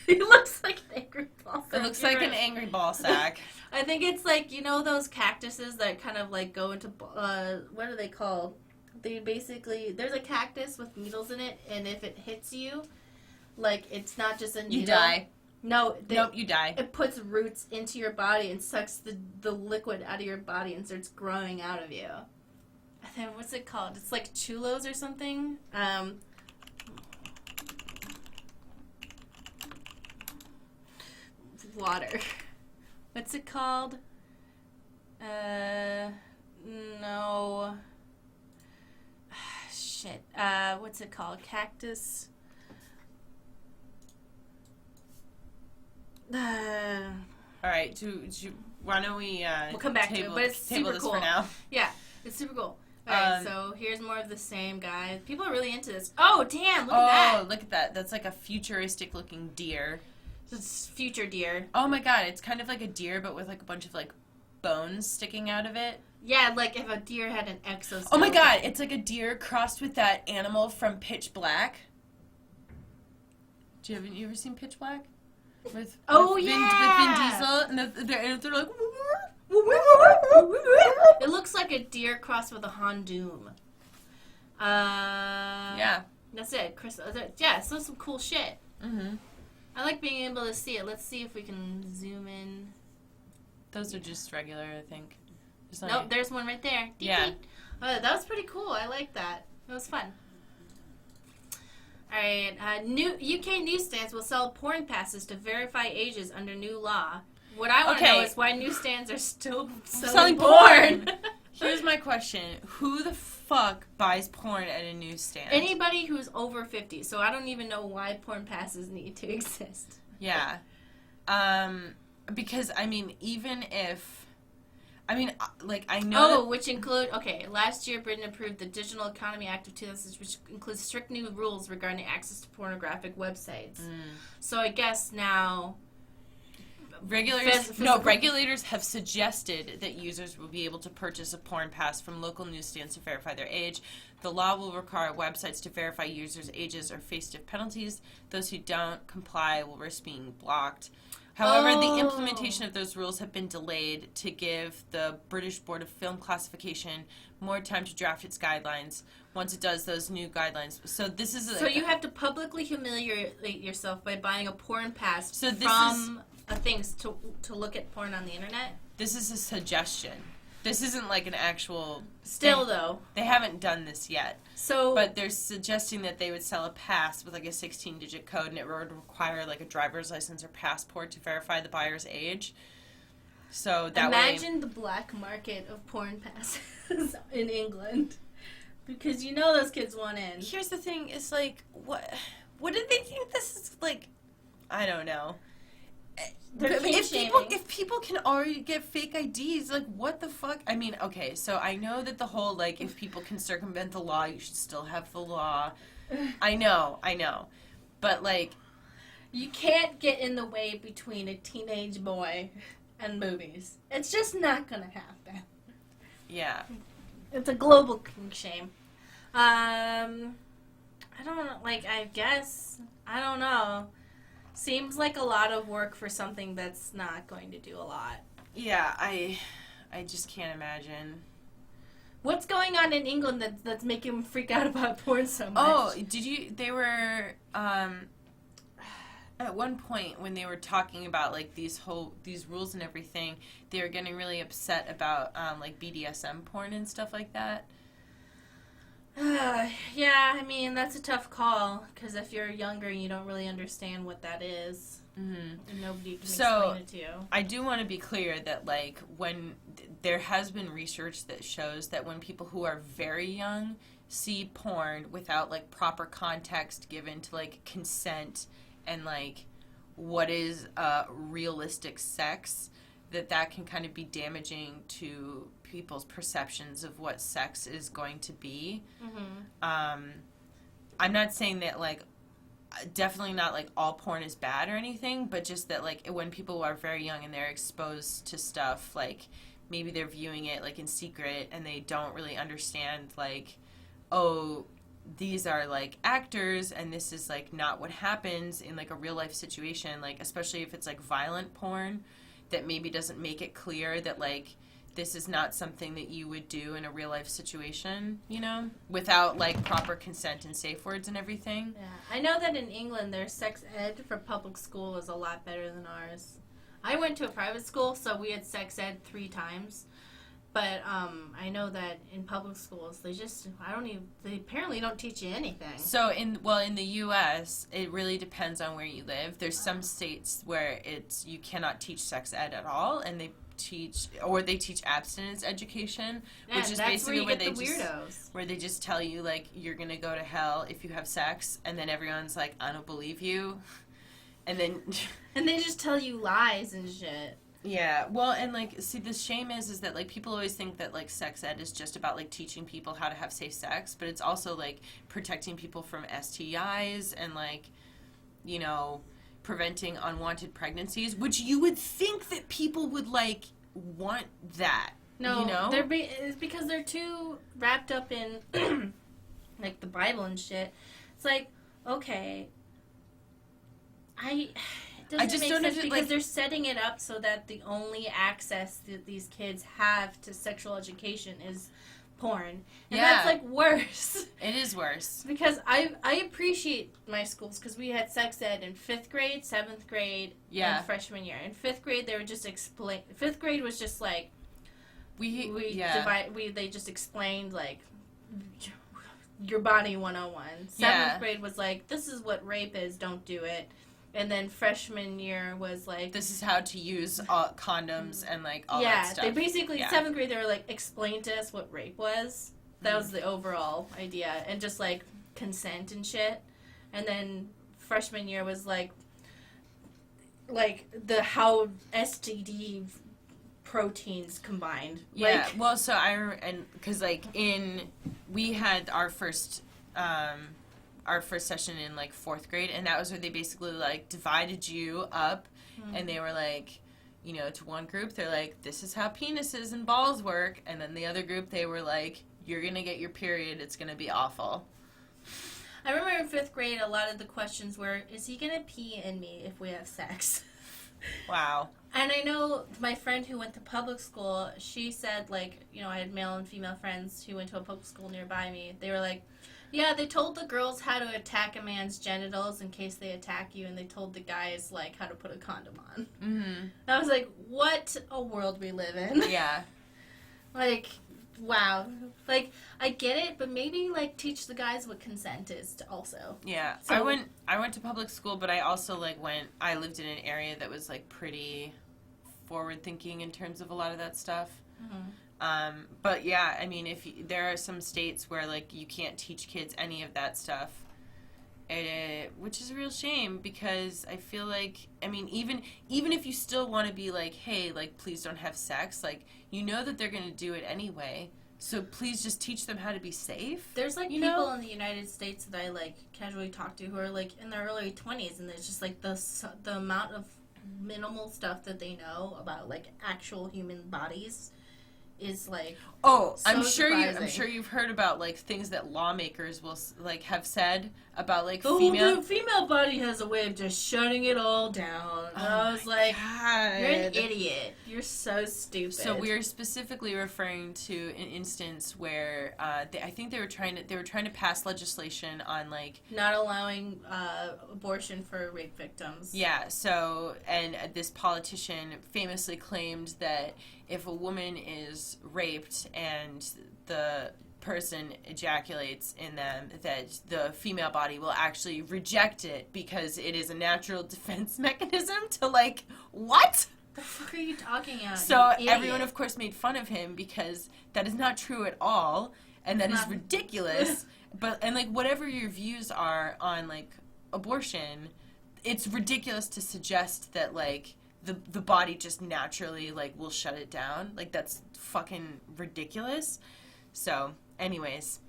[SPEAKER 2] He looks like an angry ball sack.
[SPEAKER 1] It looks like an angry ball sack.
[SPEAKER 2] I think it's like, you know those cactuses that kind of, like, go into... what are they called? They basically, there's a cactus with needles in it, and if it hits you, like, it's not just a needle.
[SPEAKER 1] You die.
[SPEAKER 2] No.
[SPEAKER 1] Nope, you die.
[SPEAKER 2] It puts roots into your body and sucks the liquid out of your body and starts growing out of you. And then, what's it called? It's like chulos or something. Water. What's it called? No... Shit. What's it called? Cactus.
[SPEAKER 1] All right, why don't we
[SPEAKER 2] we'll come back to it, but it's
[SPEAKER 1] table
[SPEAKER 2] super
[SPEAKER 1] this
[SPEAKER 2] cool.
[SPEAKER 1] for now.
[SPEAKER 2] Yeah, it's super cool. All right, so here's more of the same, guys. People are really into this. Oh, damn, look at that.
[SPEAKER 1] Oh, look at that. That's like a futuristic-looking deer.
[SPEAKER 2] It's future deer.
[SPEAKER 1] Oh, my God. It's kind of like a deer, but with like a bunch of like bones sticking out of it.
[SPEAKER 2] Yeah, like if a deer had an exoskeleton.
[SPEAKER 1] Oh, my God. It's like a deer crossed with that animal from Pitch Black. Haven't you ever seen Pitch Black? With Vin Diesel, and they're like...
[SPEAKER 2] It looks like a deer crossed with a Hondoom.
[SPEAKER 1] Yeah.
[SPEAKER 2] That's it. Chris. Yeah, it's some cool shit.
[SPEAKER 1] Mm-hmm.
[SPEAKER 2] I like being able to see it. Let's see if we can zoom in.
[SPEAKER 1] Those are just regular, I think.
[SPEAKER 2] Nope, there's one right there.
[SPEAKER 1] Yeah.
[SPEAKER 2] Oh, that was pretty cool. I like that. It was fun. All right. New UK newsstands will sell porn passes to verify ages under new law. What I want to know is why newsstands are still selling porn.
[SPEAKER 1] Here's my question. Who the fuck buys porn at a newsstand?
[SPEAKER 2] Anybody who's over 50. So I don't even know why porn passes need to exist.
[SPEAKER 1] Yeah. Because, I mean, even if... I mean, like, I know...
[SPEAKER 2] which include... Okay, last year Britain approved the Digital Economy Act of 2006, which includes strict new rules regarding access to pornographic websites. So I guess now...
[SPEAKER 1] Regulators have suggested that users will be able to purchase a porn pass from local newsstands to verify their age. The law will require websites to verify users' ages or face stiff penalties. Those who don't comply will risk being blocked. However, the implementation of those rules have been delayed to give the British Board of Film Classification more time to draft its guidelines. Once it does those new guidelines, so this is
[SPEAKER 2] so you have to publicly humiliate yourself by buying a porn pass from things to look at porn on the internet.
[SPEAKER 1] This is a suggestion. This isn't like an actual...
[SPEAKER 2] Though.
[SPEAKER 1] They haven't done this yet.
[SPEAKER 2] So,
[SPEAKER 1] but they're suggesting that they would sell a pass with like a 16-digit code, and it would require like a driver's license or passport to verify the buyer's age. So that
[SPEAKER 2] Imagine the black market of porn passes in England. Because you know those kids want in.
[SPEAKER 1] Here's the thing, it's like, what did they think this is like? I don't know. If people can already get fake IDs, like, what the fuck? I mean, okay, so I know that the whole, like, if people can circumvent the law, you should still have the law. I know. But, like...
[SPEAKER 2] You can't get in the way between a teenage boy and movies. It's just not gonna happen.
[SPEAKER 1] Yeah.
[SPEAKER 2] It's a global shame. I don't know, like, I guess, I don't know. Seems like a lot of work for something that's not going to do a lot.
[SPEAKER 1] Yeah, I just can't imagine.
[SPEAKER 2] What's going on in England that's making them freak out about porn so much?
[SPEAKER 1] Oh, they were, at one point when they were talking about, like, these rules and everything, they were getting really upset about, like, BDSM porn and stuff like that.
[SPEAKER 2] Yeah, I mean, that's a tough call, because if you're younger, you don't really understand what that is.
[SPEAKER 1] Mm-hmm.
[SPEAKER 2] And nobody can explain it to you.
[SPEAKER 1] I do want to be clear that, like, when there has been research that shows that when people who are very young see porn without, like, proper context given to, like, consent and, like, what is realistic sex, that can kind of be damaging to people's perceptions of what sex is going to be. Mm-hmm. I'm not saying that, like, definitely not, like, all porn is bad or anything, but just that, like, when people are very young and they're exposed to stuff, like, maybe they're viewing it, like, in secret and they don't really understand, like, oh, these are, like, actors and this is, like, not what happens in, like, a real-life situation, like, especially if it's, like, violent porn that maybe doesn't make it clear that, like, this is not something that you would do in a real-life situation, you know, without, like, proper consent and safe words and everything.
[SPEAKER 2] Yeah. I know that in England, their sex ed for public school is a lot better than ours. I went to a private school, so we had sex ed 3 times. But I know that in public schools, they apparently don't teach you anything.
[SPEAKER 1] So in the U.S., it really depends on where you live. There's some states where you cannot teach sex ed at all, and they teach abstinence education, which is basically where they just tell you, like, you're gonna go to hell if you have sex, and then everyone's like, I don't believe you. And then...
[SPEAKER 2] And they just tell you lies and shit.
[SPEAKER 1] Yeah, well, and, like, see, the shame is that, like, people always think that, like, sex ed is just about, like, teaching people how to have safe sex, but it's also, like, protecting people from STIs and, like, you know, preventing unwanted pregnancies, which you would think that people would, like, want that.
[SPEAKER 2] No,
[SPEAKER 1] you know?
[SPEAKER 2] It's because they're too wrapped up in, like, the Bible and shit. It's like, okay, it doesn't
[SPEAKER 1] just
[SPEAKER 2] make
[SPEAKER 1] don't
[SPEAKER 2] sense
[SPEAKER 1] under-
[SPEAKER 2] because
[SPEAKER 1] like-
[SPEAKER 2] they're setting it up so that the only access that these kids have to sexual education is porn. And that's, like, worse.
[SPEAKER 1] It is worse.
[SPEAKER 2] Because I appreciate my schools because we had sex ed in 5th grade, 7th grade, and freshman year. In 5th grade, they were just 5th grade was just like they just explained like your body 101. 7th grade was like, this is what rape is, don't do it. And then freshman year was like,
[SPEAKER 1] this is how to use condoms and like all that stuff.
[SPEAKER 2] They basically 7th grade they were like, explain to us what rape was. That was the overall idea, and just like consent and shit. And then freshman year was like the how STD proteins combined.
[SPEAKER 1] Yeah, well, so because like we had our first session in like 4th grade, and that was where they basically like divided you up, and they were like, you know, to one group they're like, this is how penises and balls work, and then the other group they were like, you're gonna get your period, it's gonna be awful.
[SPEAKER 2] I remember in 5th grade a lot of the questions were, is he gonna pee in me if we have sex?
[SPEAKER 1] Wow.
[SPEAKER 2] And I know my friend who went to public school, she said, like, you know, I had male and female friends who went to a public school nearby me. They were like, yeah, they told the girls how to attack a man's genitals in case they attack you, and they told the guys, like, how to put a condom on. Mm-hmm. And I was like, what a world we live in.
[SPEAKER 1] Yeah.
[SPEAKER 2] Like, wow. Like, I get it, but maybe, like, teach the guys what consent is also.
[SPEAKER 1] Yeah. So, I went to public school, but I also, like, I lived in an area that was, like, pretty forward-thinking in terms of a lot of that stuff. Mm-hmm. But, yeah, I mean, there are some states where, like, you can't teach kids any of that stuff, which is a real shame, because I feel like, I mean, even if you still want to be like, hey, like, please don't have sex, like, you know that they're going to do it anyway, so please just teach them how to be safe.
[SPEAKER 2] There's, like, people in the United States that I, like, casually talk to who are, like, in their early 20s, and there's just, like, the amount of minimal stuff that they know about, like, actual human bodies is like,
[SPEAKER 1] oh,
[SPEAKER 2] so
[SPEAKER 1] I'm
[SPEAKER 2] surprising.
[SPEAKER 1] sure you've heard about like things that lawmakers will like have said about like
[SPEAKER 2] the female body has a way of just shutting it all down. And I was like,
[SPEAKER 1] God.
[SPEAKER 2] You're an idiot. You're so stupid.
[SPEAKER 1] So we're specifically referring to an instance where I think they were trying to pass legislation on like
[SPEAKER 2] not allowing abortion for rape victims.
[SPEAKER 1] Yeah. So and this politician famously claimed that if a woman is raped and the person ejaculates in them, that the female body will actually reject it because it is a natural defense mechanism to like, what?
[SPEAKER 2] The fuck are you talking about?
[SPEAKER 1] So everyone, of course, made fun of him because that is not true at all, and that is ridiculous. And like, whatever your views are on like abortion, it's ridiculous to suggest that like the body just naturally like will shut it down. Like, that's fucking ridiculous. So, anyways,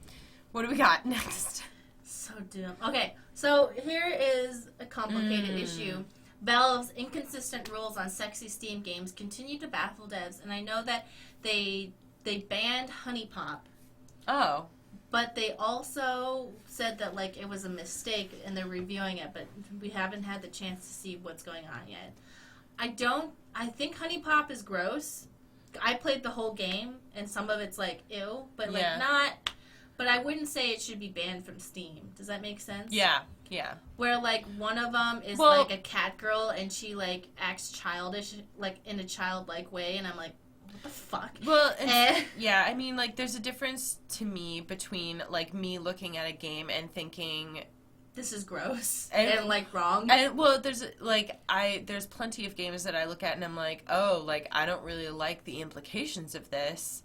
[SPEAKER 1] what do we got next?
[SPEAKER 2] So dumb. Okay, so here is a complicated issue. Valve's inconsistent rules on sexy Steam games continue to baffle devs, and I know that they banned Honey Pop. Oh. But they also said that like it was a mistake and they're reviewing it, but we haven't had the chance to see what's going on yet. I think Honey Pop is gross. I played the whole game, and some of it's like, ew, but like not, but I wouldn't say it should be banned from Steam. Does that make sense?
[SPEAKER 1] Yeah, yeah.
[SPEAKER 2] Where like one of them is like a cat girl, and she like acts childish, like in a childlike way, and I'm like, what the fuck?
[SPEAKER 1] Well, yeah, I mean, like, there's a difference to me between like me looking at a game and thinking,
[SPEAKER 2] this is gross and like wrong.
[SPEAKER 1] And well, there's plenty of games that I look at and I'm like, oh, like I don't really like the implications of this,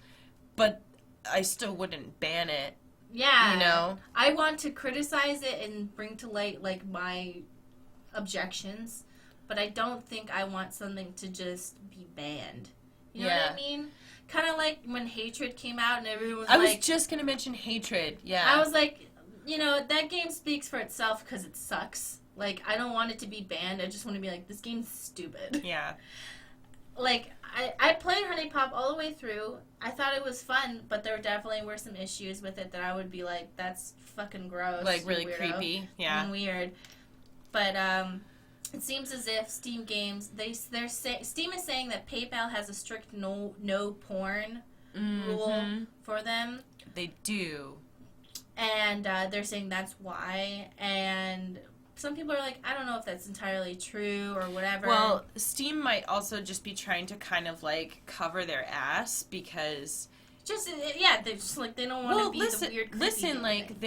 [SPEAKER 1] but I still wouldn't ban it.
[SPEAKER 2] Yeah,
[SPEAKER 1] you know,
[SPEAKER 2] I want to criticize it and bring to light like my objections, but I don't think I want something to just be banned. You know what I mean? Kind of like when Hatred came out and everyone was
[SPEAKER 1] I was just going to mention Hatred, yeah.
[SPEAKER 2] I was like, you know, that game speaks for itself because it sucks. Like, I don't want it to be banned. I just want to be like, this game's stupid.
[SPEAKER 1] Yeah.
[SPEAKER 2] Like, I played Honey Pop all the way through. I thought it was fun, but there definitely were some issues with it that I would be like, that's fucking gross.
[SPEAKER 1] Like, really creepy, yeah.
[SPEAKER 2] And weird. But, it seems as if Steam games, Steam is saying that PayPal has a strict no porn rule for them.
[SPEAKER 1] They do.
[SPEAKER 2] And they're saying that's why. And some people are like, I don't know if that's entirely true or whatever.
[SPEAKER 1] Well, Steam might also just be trying to kind of, like, cover their ass because...
[SPEAKER 2] they're just like, they don't want to be the weird creepy
[SPEAKER 1] Listen, like,
[SPEAKER 2] thing.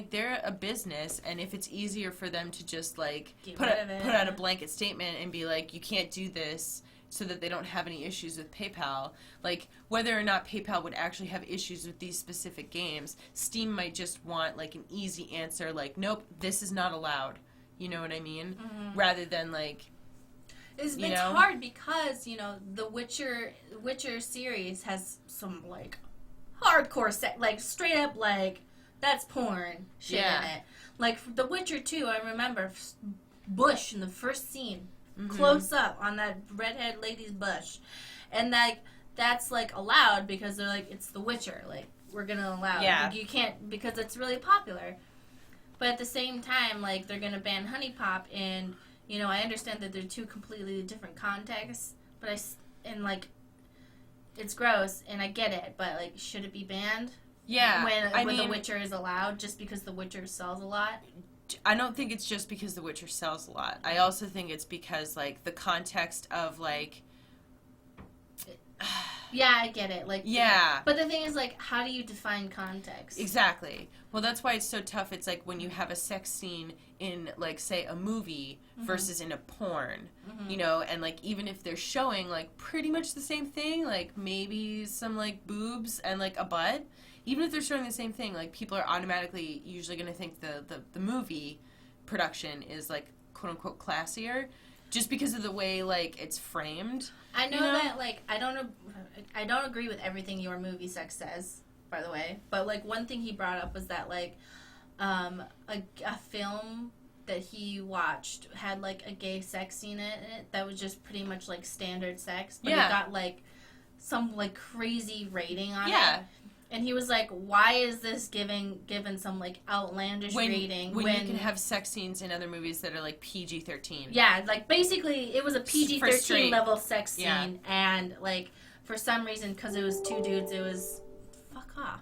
[SPEAKER 1] they're a business, and if it's easier for them to just, like, put
[SPEAKER 2] rid
[SPEAKER 1] out a blanket statement and be like, you can't do this so that they don't have any issues with PayPal, like, whether or not PayPal would actually have issues with these specific games, Steam might just want, like, an easy answer, like, nope, this is not allowed. You know what I mean? Mm-hmm. Rather than, like...
[SPEAKER 2] It's hard because, you know, the Witcher series has some, like, hardcore like, straight up, like, that's porn shit in it. Like, The Witcher 2, I remember Bush in the first scene, close up on that redhead lady's bush. And, like, that's, like, allowed because they're like, it's The Witcher. Like, we're gonna allow it. Like, you can't, because it's really popular. But at the same time, like, they're gonna ban Honey Pop and... You know, I understand that they're two completely different contexts, but like, it's gross, and I get it, but, like, should it be banned?
[SPEAKER 1] Yeah.
[SPEAKER 2] When The Witcher is allowed, just because The Witcher sells a lot?
[SPEAKER 1] I don't think it's just because The Witcher sells a lot. I also think it's because, like, the context of, like...
[SPEAKER 2] Yeah, I get it. Like,
[SPEAKER 1] yeah.
[SPEAKER 2] But the thing is, like, how do you define context?
[SPEAKER 1] Exactly. Well, that's why it's so tough. It's like when you have a sex scene in, like, say, a movie versus in a porn, you know, and, like, even if they're showing, like, pretty much the same thing, like, maybe some, like, boobs and, like, a butt, even if they're showing the same thing, like, people are automatically usually going to think the movie production is, like, quote-unquote classier, just because of the way, like, it's framed.
[SPEAKER 2] I know that, like, I don't agree with everything your movie sex says, by the way. But, like, one thing he brought up was that, like, a film that he watched had, like, a gay sex scene in it that was just pretty much, like, standard sex. But it got, like, some, like, crazy rating on it. And he was like, why is this given some, like, outlandish rating?
[SPEAKER 1] When you can have sex scenes in other movies that are, like, PG-13.
[SPEAKER 2] Yeah, like, basically, it was a PG-13 level sex scene. Yeah. And, like, for some reason, because it was two dudes, it was... Fuck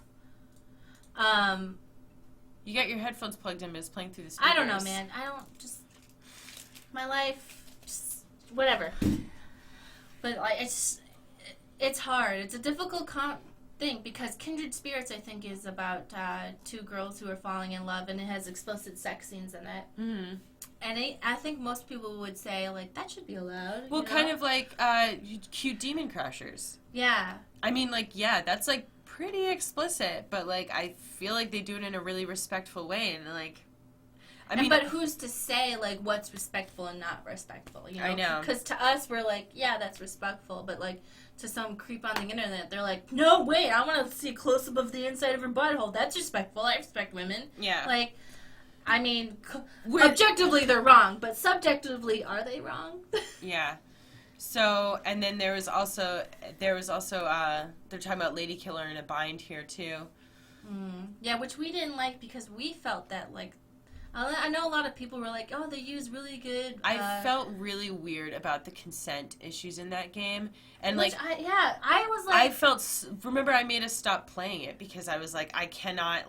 [SPEAKER 2] off.
[SPEAKER 1] You got your headphones plugged in, but it's playing through the speakers.
[SPEAKER 2] I don't know, man. I don't just... My life... Just... Whatever. But, like, it's hard. It's a difficult thing because Kindred Spirits, I think, is about two girls who are falling in love, and it has explicit sex scenes in it. Mm-hmm. And I think most people would say, like, that should be allowed.
[SPEAKER 1] Well, kind of like cute Demon Crashers.
[SPEAKER 2] Yeah.
[SPEAKER 1] I mean, like, yeah, that's, like, pretty explicit, but, like, I feel like they do it in a really respectful way, and, like...
[SPEAKER 2] but who's to say, like, what's respectful and not respectful, you know?
[SPEAKER 1] I know.
[SPEAKER 2] Because to us, we're like, yeah, that's respectful, but, like, to some creep on the internet, they're like, no, wait, I want to see a close-up of the inside of her butthole. That's respectful. I respect women.
[SPEAKER 1] Yeah.
[SPEAKER 2] Like, I mean, objectively, they're wrong, but subjectively, are they wrong?
[SPEAKER 1] Yeah. So, and then there was also, they're talking about Lady Killer in a Bind here, too.
[SPEAKER 2] Yeah, which we didn't like because we felt that, like, I know a lot of people were like, oh, they use really good...
[SPEAKER 1] I felt really weird about the consent issues in that game. And,
[SPEAKER 2] which
[SPEAKER 1] like...
[SPEAKER 2] I was like...
[SPEAKER 1] Remember, I made us stop playing it because I was like, I cannot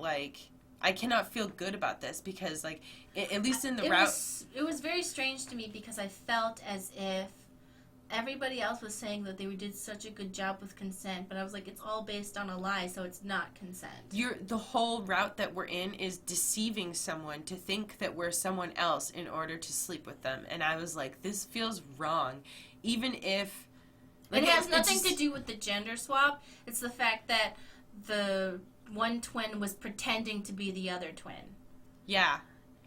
[SPEAKER 1] feel good about this because, like, at least in the route...
[SPEAKER 2] It was very strange to me because I felt as if everybody else was saying that they did such a good job with consent, but I was like, it's all based on a lie, so it's not consent.
[SPEAKER 1] The whole route that we're in is deceiving someone to think that we're someone else in order to sleep with them. And I was like, this feels wrong. Even if...
[SPEAKER 2] Like, it has nothing to do with the gender swap. It's the fact that the one twin was pretending to be the other twin.
[SPEAKER 1] Yeah.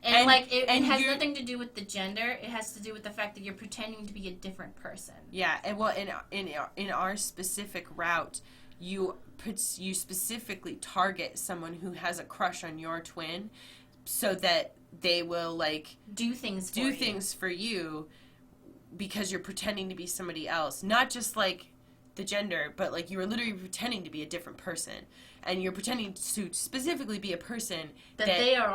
[SPEAKER 2] And like, it has nothing to do with the gender. It has to do with the fact that you're pretending to be a different person.
[SPEAKER 1] Yeah, and well, in our specific route, you specifically target someone who has a crush on your twin, so that they will like
[SPEAKER 2] do things for you
[SPEAKER 1] because you're pretending to be somebody else, not just like the gender, but like you are literally pretending to be a different person, and you're pretending to specifically be a person that they are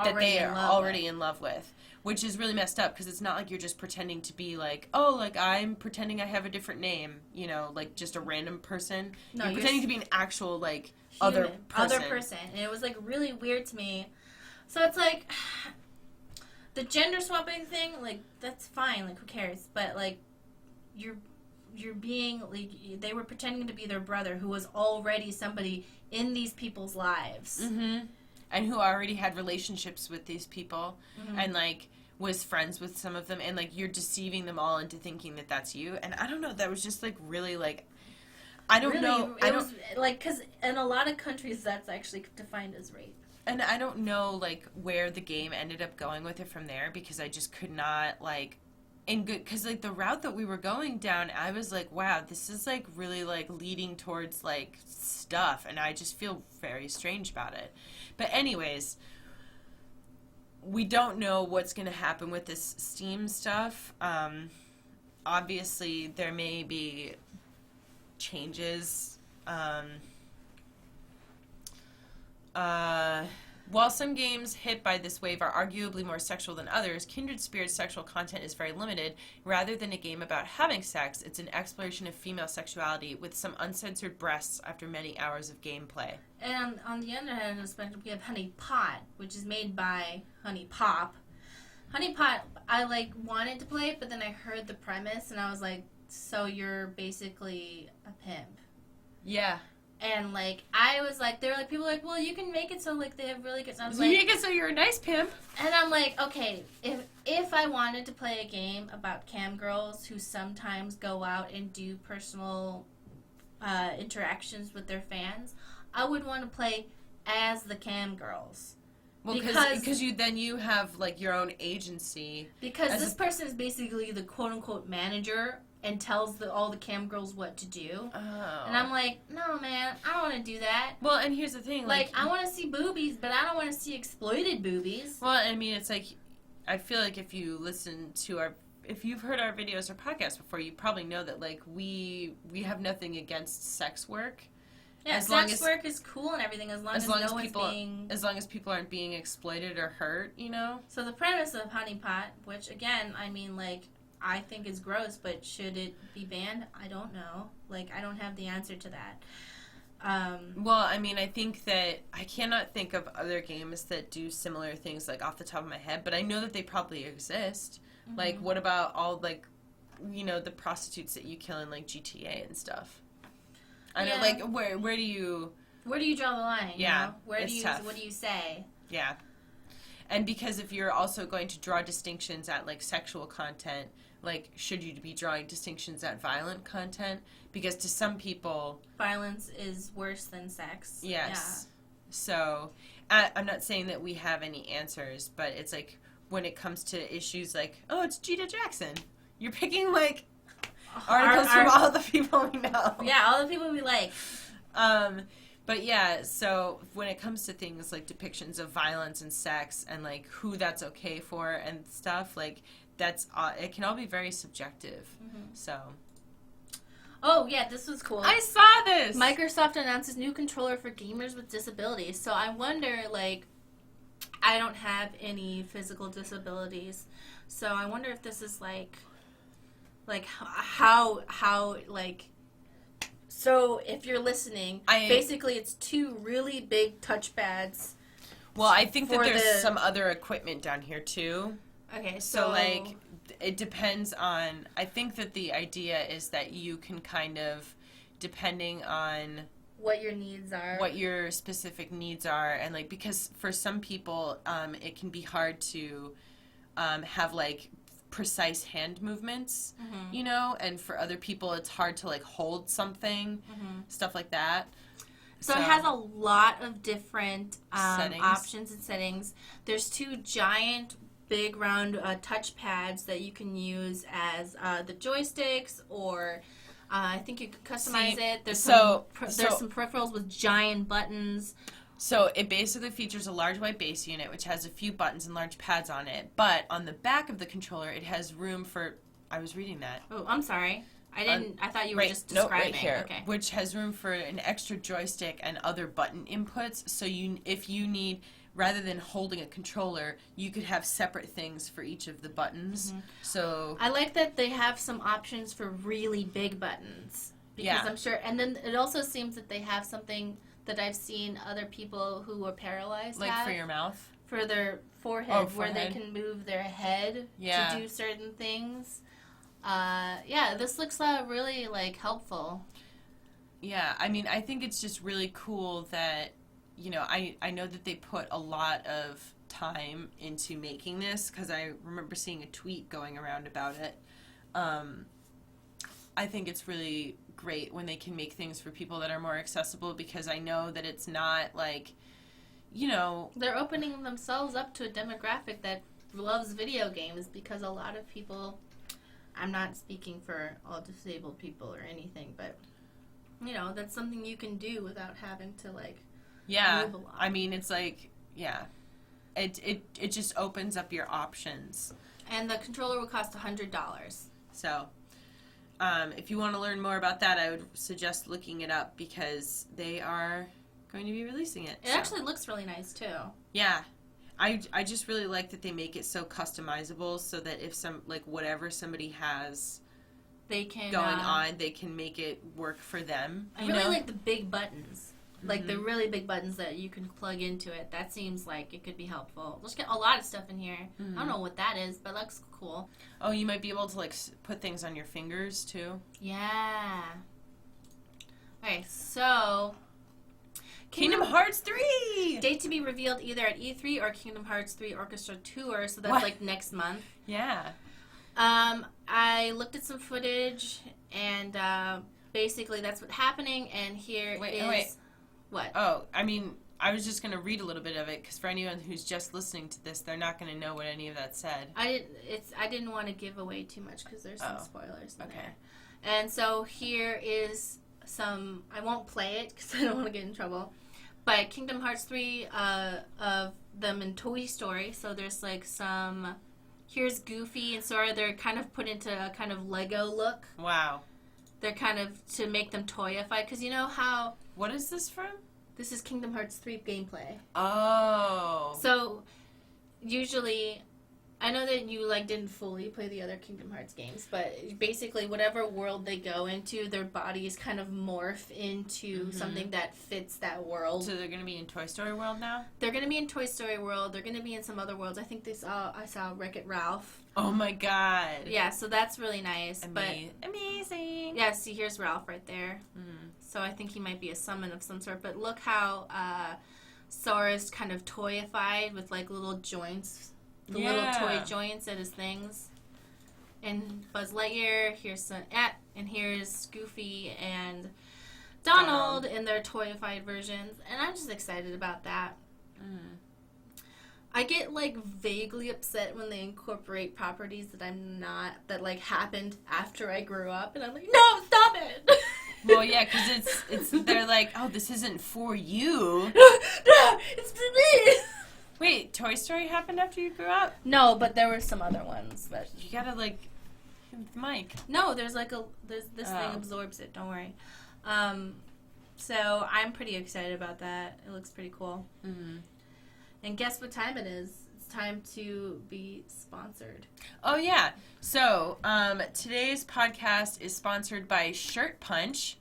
[SPEAKER 1] already in love with, which is really messed up because it's not like you're just pretending to be like, oh, like I'm pretending I have a different name, you know, like just a random person. No, you're pretending to be an actual like
[SPEAKER 2] other person, and it was like really weird to me. So it's like the gender swapping thing, like that's fine, like who cares? But like you're being like, they were pretending to be their brother who was already somebody in these people's lives.
[SPEAKER 1] Mm-hmm. And who already had relationships with these people, and like was friends with some of them, and like you're deceiving them all into thinking that that's you. And I don't know, that was just like really like, I don't know.
[SPEAKER 2] It was like, because in a lot of countries that's actually defined as rape.
[SPEAKER 1] And I don't know like where the game ended up going with it from there, because I just could not like, because like the route that we were going down, I was like, wow, this is like really like leading towards like stuff, and I just feel very strange about it. But anyways, we don't know what's going to happen with this Steam stuff. Obviously, there may be changes. While some games hit by this wave are arguably more sexual than others, Kindred Spirit's sexual content is very limited. Rather than a game about having sex, it's an exploration of female sexuality with some uncensored breasts after many hours of gameplay.
[SPEAKER 2] And on the other hand of the spectrum, we have Honey Pot, which is made by Honey Pop. Honey Pot, I like wanted to play it, but then I heard the premise, and I was like, so you're basically a pimp.
[SPEAKER 1] Yeah.
[SPEAKER 2] And, like, I was like, they were like, people were like, well, you can make it so, like, they have really good... So I was
[SPEAKER 1] like, you make it so you're a nice pimp.
[SPEAKER 2] And I'm like, okay, if I wanted to play a game about cam girls who sometimes go out and do personal interactions with their fans, I would want to play as the cam girls.
[SPEAKER 1] Well, because you have, like, your own agency.
[SPEAKER 2] Because this person is basically the quote-unquote manager and tells all the cam girls what to do.
[SPEAKER 1] Oh.
[SPEAKER 2] And I'm like, no, man, I don't want to do that.
[SPEAKER 1] Well, and here's the thing.
[SPEAKER 2] Like I want to see boobies, but I don't want to see exploited boobies.
[SPEAKER 1] Well, I mean, it's like, I feel like if you listen to if you've heard our videos or podcasts before, you probably know that, like, we have nothing against sex work.
[SPEAKER 2] Yeah, sex work is cool and everything, as long as
[SPEAKER 1] people aren't being exploited or hurt, you know?
[SPEAKER 2] So the premise of Honey Pot, which, again, I mean, like, I think is gross, but should it be banned? I don't know. Like, I don't have the answer to that.
[SPEAKER 1] Well, I mean, I think that I cannot think of other games that do similar things, like, off the top of my head, but I know that they probably exist. Mm-hmm. Like, what about all, like, you know, the prostitutes that you kill in, like, GTA and stuff? I know, like, where do you
[SPEAKER 2] draw the line?
[SPEAKER 1] Yeah,
[SPEAKER 2] you know? What do you say?
[SPEAKER 1] Yeah. And because if you're also going to draw distinctions at, like, sexual content, like, should you be drawing distinctions at violent content? Because to some people...
[SPEAKER 2] violence is worse than sex.
[SPEAKER 1] Yes. Yeah. So, I'm not saying that we have any answers, but it's like, when it comes to issues like, oh, it's Gita Jackson. You're picking, like, articles from all the people we know.
[SPEAKER 2] Yeah, all the people we like.
[SPEAKER 1] But yeah, so when it comes to things like depictions of violence and sex and, like, who that's okay for and stuff, like, that's it can all be very subjective. Mm-hmm. So.
[SPEAKER 2] Oh yeah, this was cool.
[SPEAKER 1] I saw this.
[SPEAKER 2] Microsoft announces new controller for gamers with disabilities. So I wonder, like, I don't have any physical disabilities, so I wonder if this is like how like. So if you're listening, basically it's two really big touchpads.
[SPEAKER 1] Well, I think that there's some other equipment down here too.
[SPEAKER 2] Okay,
[SPEAKER 1] so like, it depends on, I think that the idea is that you can kind of, depending on
[SPEAKER 2] what your needs are,
[SPEAKER 1] what your specific needs are, and, like, because for some people, it can be hard to have, like, precise hand movements, mm-hmm. you know, and for other people it's hard to, like, hold something, mm-hmm. stuff like that.
[SPEAKER 2] So it has a lot of different options and settings. There's two giant big round touch pads that you can use as the joysticks, or I think you could customize it. There's some peripherals with giant buttons.
[SPEAKER 1] So it basically features a large white base unit, which has a few buttons and large pads on it. But on the back of the controller, it has room for... I was reading that.
[SPEAKER 2] Oh, I'm sorry. I thought you were just describing.
[SPEAKER 1] No, right here.
[SPEAKER 2] Okay.
[SPEAKER 1] Which has room for an extra joystick and other button inputs. So if you need... Rather than holding a controller, you could have separate things for each of the buttons. Mm-hmm. So
[SPEAKER 2] I like that they have some options for really big buttons. Because I'm sure... And then it also seems that they have something... that I've seen other people who are paralyzed have.
[SPEAKER 1] For your mouth?
[SPEAKER 2] For their forehead, where they can move their head to do certain things. This looks really, helpful.
[SPEAKER 1] Yeah, I mean, I think it's just really cool that, I know that they put a lot of time into making this, because I remember seeing a tweet going around about it. I think it's really great when they can make things for people that are more accessible, because I know that it's not they're opening
[SPEAKER 2] themselves up to a demographic that loves video games, because a lot of people, I'm not speaking for all disabled people or anything, but that's something you can do without having to move a lot.
[SPEAKER 1] I mean, it's it just opens up your options.
[SPEAKER 2] And the controller would cost $100.
[SPEAKER 1] So if you want to learn more about that, I would suggest looking it up, because they are going to be releasing it.
[SPEAKER 2] It actually looks really nice, too.
[SPEAKER 1] Yeah. I just really like that they make it so customizable, so that if whatever somebody has
[SPEAKER 2] they can
[SPEAKER 1] going on, they can make it work for them.
[SPEAKER 2] I really like the big buttons. Like the really big buttons that you can plug into it. That seems like it could be helpful. There's a lot of stuff in here. Mm-hmm. I don't know what that is, but it looks cool.
[SPEAKER 1] Oh, you might be able to put things on your fingers too.
[SPEAKER 2] Yeah. Okay, so
[SPEAKER 1] Kingdom Hearts 3!
[SPEAKER 2] Date to be revealed either at E3 or Kingdom Hearts 3 Orchestra Tour, so that's next month.
[SPEAKER 1] Yeah.
[SPEAKER 2] I looked at some footage, and basically that's what's happening, and here is... What?
[SPEAKER 1] Oh, I mean, I was just going to read a little bit of it, because for anyone who's just listening to this, they're not going to know what any of that said.
[SPEAKER 2] I didn't want to give away too much, because there's some spoilers in there. And so here is some... I won't play it, because I don't want to get in trouble. But Kingdom Hearts 3 of them in Toy Story. So there's some... Here's Goofy and Sora. They're kind of put into a kind of Lego look.
[SPEAKER 1] Wow.
[SPEAKER 2] They're kind of to make them toyified. Because you know how...
[SPEAKER 1] What is this from?
[SPEAKER 2] This is Kingdom Hearts 3 gameplay.
[SPEAKER 1] Oh.
[SPEAKER 2] So, usually... I know that you didn't fully play the other Kingdom Hearts games, but basically whatever world they go into, their bodies kind of morph into something that fits that world.
[SPEAKER 1] So they're going to be in Toy Story World now?
[SPEAKER 2] They're going to be in Toy Story World. They're going to be in some other worlds. I think I saw Wreck-It Ralph.
[SPEAKER 1] Oh my god.
[SPEAKER 2] Yeah, so that's really nice.
[SPEAKER 1] Amazing.
[SPEAKER 2] Yeah, see, here's Ralph right there. Mm. So I think he might be a summon of some sort. But look how Sora's kind of toyified with little joints. The little toy joints at his things. And Buzz Lightyear, and here's Goofy and Donald in their toyified versions. And I'm just excited about that. Mm. I get vaguely upset when they incorporate properties that that happened after I grew up. And I'm like, no, stop it!
[SPEAKER 1] Well, yeah, because they're like, oh, this isn't for you.
[SPEAKER 2] No, it's for me!
[SPEAKER 1] Wait, Toy Story happened after you grew up?
[SPEAKER 2] No, but there were some other ones. But
[SPEAKER 1] you gotta, the mic.
[SPEAKER 2] No, there's this thing absorbs it. Don't worry. So I'm pretty excited about that. It looks pretty cool. Mm-hmm. And guess what time it is? It's time to be sponsored.
[SPEAKER 1] Oh, yeah. So today's podcast is sponsored by Tshirt Punch.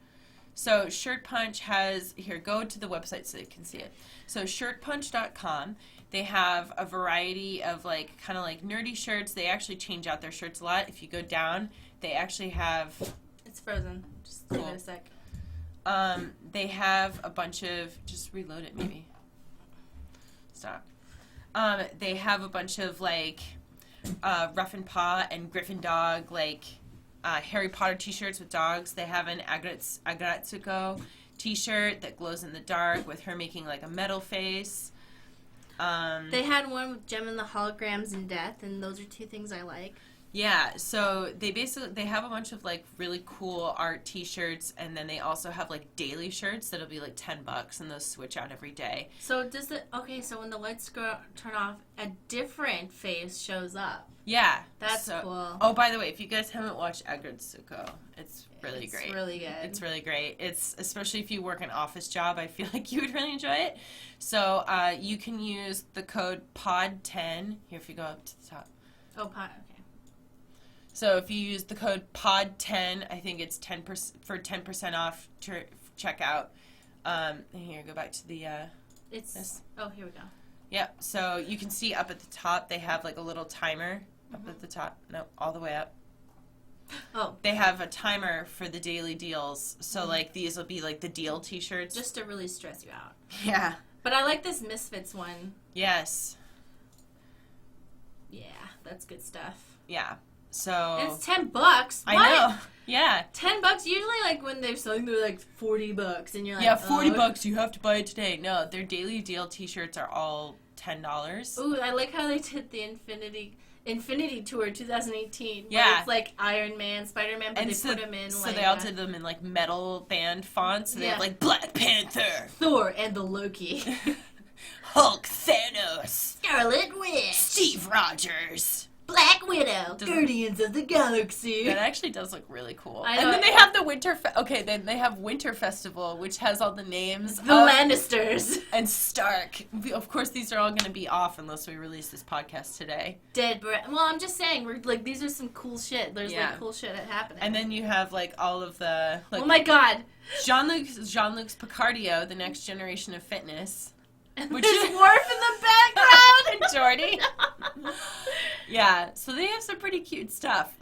[SPEAKER 1] So Tshirt Punch has... Here, go to the website so you can see it. So shirtpunch.com. They have a variety of kind of nerdy shirts. They actually change out their shirts a lot. If you go down, they actually have...
[SPEAKER 2] It's frozen. Just give it a sec.
[SPEAKER 1] They have a bunch of... Just reload it, maybe. Stop. They have a bunch of Rough and Paw and Griffin Dog, Harry Potter t-shirts with dogs. They have an Agretsuko t-shirt that glows in the dark with her making a metal face.
[SPEAKER 2] They had one with Gem and the Holograms and Death, and those are two things I like.
[SPEAKER 1] Yeah, so they have a bunch of like really cool art T-shirts, and then they also have like daily shirts that'll be like $10, and those switch out every day.
[SPEAKER 2] So so when the lights turn off, a different face shows up.
[SPEAKER 1] Yeah,
[SPEAKER 2] that's cool.
[SPEAKER 1] Oh, by the way, if you guys haven't watched Agretsuko, it's really great.
[SPEAKER 2] It's really good.
[SPEAKER 1] It's really great. It's especially if you work an office job, I feel like you would really enjoy it. So you can use the code POD10 here if you go up to the top.
[SPEAKER 2] Oh, POD. Okay.
[SPEAKER 1] So if you use the code POD10, I think it's 10% off checkout. And here, go back to the.
[SPEAKER 2] Oh, here we go.
[SPEAKER 1] Yep. So you can see up at the top they have like a little timer up at the top. No, all the way up.
[SPEAKER 2] Oh.
[SPEAKER 1] They have a timer for the daily deals. So like these will be like the deal T-shirts.
[SPEAKER 2] Just to really stress you out.
[SPEAKER 1] Yeah.
[SPEAKER 2] But I like this Misfits one.
[SPEAKER 1] Yes.
[SPEAKER 2] Yeah, that's good stuff.
[SPEAKER 1] Yeah. So
[SPEAKER 2] and it's $10. What?
[SPEAKER 1] I know. Yeah.
[SPEAKER 2] $10 usually, like when they're selling, they're like $40, and you're like,
[SPEAKER 1] yeah, $40. You have to buy it today. No, their daily deal T-shirts are all $10.
[SPEAKER 2] Ooh, I like how they did the Infinity Tour 2018.
[SPEAKER 1] Yeah,
[SPEAKER 2] where it's like Iron Man, Spider-Man, but
[SPEAKER 1] and
[SPEAKER 2] they put them in.
[SPEAKER 1] So they all did them in like metal band fonts. And they have like Black Panther,
[SPEAKER 2] Thor, and the Loki,
[SPEAKER 1] Hulk, Thanos,
[SPEAKER 2] Scarlet Witch,
[SPEAKER 1] Steve Rogers.
[SPEAKER 2] Black Widow, Guardians of the Galaxy.
[SPEAKER 1] That actually does look really cool.
[SPEAKER 2] I know.
[SPEAKER 1] And then they have the then they have Winter Festival, which has all the names.
[SPEAKER 2] The Lannisters.
[SPEAKER 1] And Stark. Of course, these are all going to be off unless we release this podcast today.
[SPEAKER 2] Well, I'm just saying, we're like, these are some cool shit. There's like cool shit happening.
[SPEAKER 1] And then you have like all of the. Like,
[SPEAKER 2] oh my god.
[SPEAKER 1] Jean-Luc Picardio, the next generation of fitness.
[SPEAKER 2] Which is Worf in the background.
[SPEAKER 1] And Jordy. Yeah, so they have some pretty cute stuff.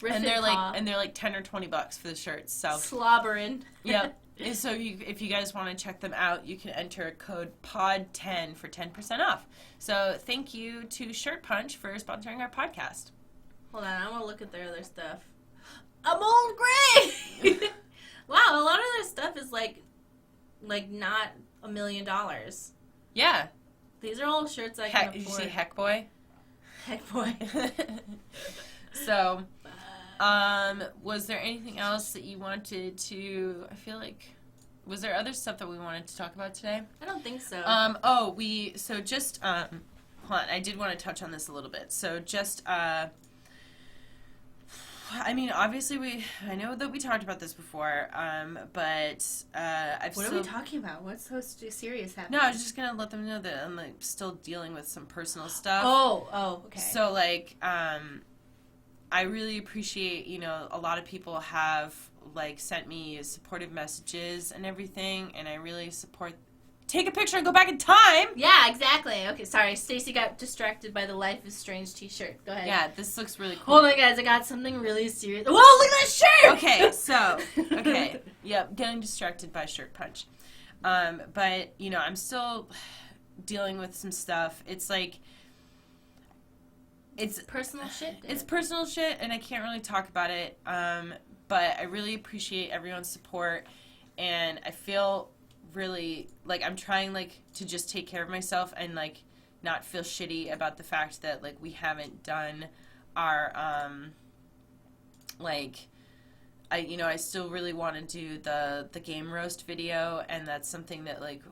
[SPEAKER 1] And they're like $10 or $20 for the shirts. So
[SPEAKER 2] slobbering.
[SPEAKER 1] Yep. And so if you guys want to check them out, you can enter code POD10 for 10% off. So thank you to Shirt Punch for sponsoring our podcast.
[SPEAKER 2] Hold on, I want to look at their other stuff. I'm old gray. Wow, a lot of their stuff is like not $1 million.
[SPEAKER 1] Yeah.
[SPEAKER 2] These are all shirts I can afford.
[SPEAKER 1] Did you see Heck Boy?
[SPEAKER 2] Heck Boy.
[SPEAKER 1] So, was there anything else that you wanted to, I feel like, was there other stuff that we wanted to talk about today?
[SPEAKER 2] I don't think so.
[SPEAKER 1] Hold on, I did want to touch on this a little bit. So just, I mean, obviously I know that we talked about this before, but
[SPEAKER 2] What are we talking about? What's so serious happening?
[SPEAKER 1] No, I was just going to let them know that I'm, like, still dealing with some personal stuff.
[SPEAKER 2] Oh, okay.
[SPEAKER 1] So, like, I really appreciate, a lot of people have, like, sent me supportive messages and everything, and I really support. Take a picture and go back in time.
[SPEAKER 2] Yeah, exactly. Okay, sorry. Stacey got distracted by the Life is Strange t-shirt. Go ahead.
[SPEAKER 1] Yeah, this looks really cool.
[SPEAKER 2] Hold on, guys. I got something really serious. Whoa, look at that shirt!
[SPEAKER 1] Okay. Yep, getting distracted by Shirt Punch. But, I'm still dealing with some stuff. It's like... It's
[SPEAKER 2] personal shit.
[SPEAKER 1] It's personal shit, and I can't really talk about it. But I really appreciate everyone's support, and I feel... really, like, I'm trying, like, to just take care of myself and, like, not feel shitty about the fact that, like, we haven't done our, I still really want to do the game roast video, and that's something that, like,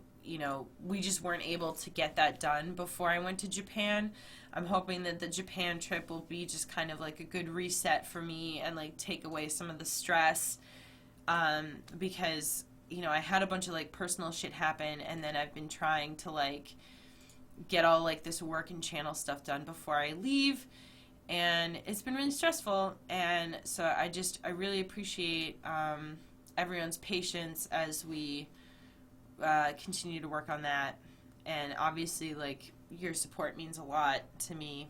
[SPEAKER 1] we just weren't able to get that done before I went to Japan. I'm hoping that the Japan trip will be just kind of, like, a good reset for me and, like, take away some of the stress, because... I had a bunch of, like, personal shit happen, and then I've been trying to, like, get all, like, this work and channel stuff done before I leave, and it's been really stressful, and so I really appreciate everyone's patience as we continue to work on that, and obviously, like, your support means a lot to me.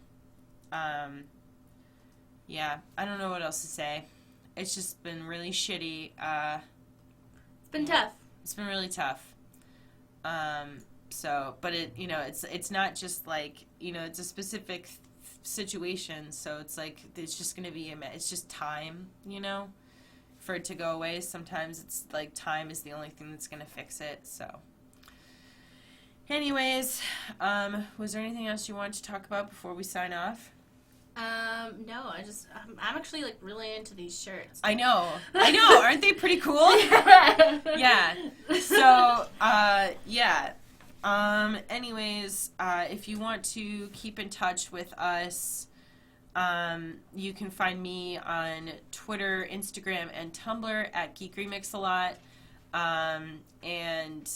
[SPEAKER 1] Yeah, I don't know what else to say. It's just been really shitty,
[SPEAKER 2] It's been tough.
[SPEAKER 1] It's been really tough. But it's not just like, it's a specific situation. So it's like, it's just going to be, it's just time, for it to go away. Sometimes it's like time is the only thing that's going to fix it. So Anyways, was there anything else you wanted to talk about before we sign off?
[SPEAKER 2] No, I'm actually like really into these shirts.
[SPEAKER 1] I know. Aren't they pretty cool? Yeah. So, yeah. Anyways, if you want to keep in touch with us, you can find me on Twitter, Instagram, and Tumblr at Geek Remix a lot. And,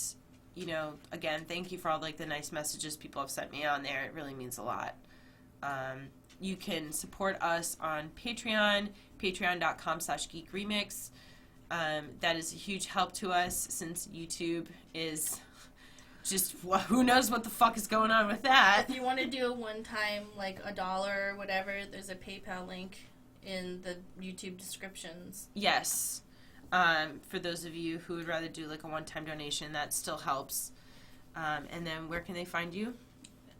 [SPEAKER 1] you know, again, thank you for all like the nice messages people have sent me on there. It really means a lot. You can support us on Patreon, patreon.com/geekremix. That is a huge help to us since YouTube is just, who knows what the fuck is going on with that.
[SPEAKER 2] If you want to do a one-time, like $1 or whatever, there's a PayPal link in the YouTube descriptions.
[SPEAKER 1] Yes. For those of you who would rather do like a one-time donation, that still helps. And then where can they find you?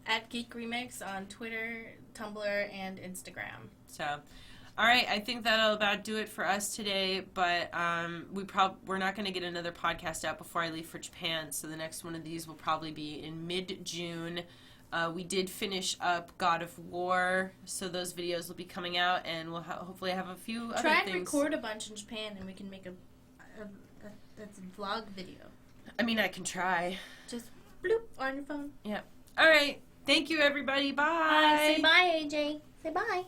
[SPEAKER 2] At Geek Remix on Twitter, Tumblr, and Instagram.
[SPEAKER 1] So, all right, I think that'll about do it for us today. But we're not going to get another podcast out before I leave for Japan. So the next one of these will probably be in mid-June. We did finish up God of War, so those videos will be coming out, and we'll hopefully have a few other
[SPEAKER 2] Try and
[SPEAKER 1] things.
[SPEAKER 2] record a bunch in Japan, and we can make a vlog video.
[SPEAKER 1] I mean, I can try.
[SPEAKER 2] Just bloop on your phone.
[SPEAKER 1] Yeah. All right. Thank you, everybody. Bye.
[SPEAKER 2] Say bye, AJ. Say bye.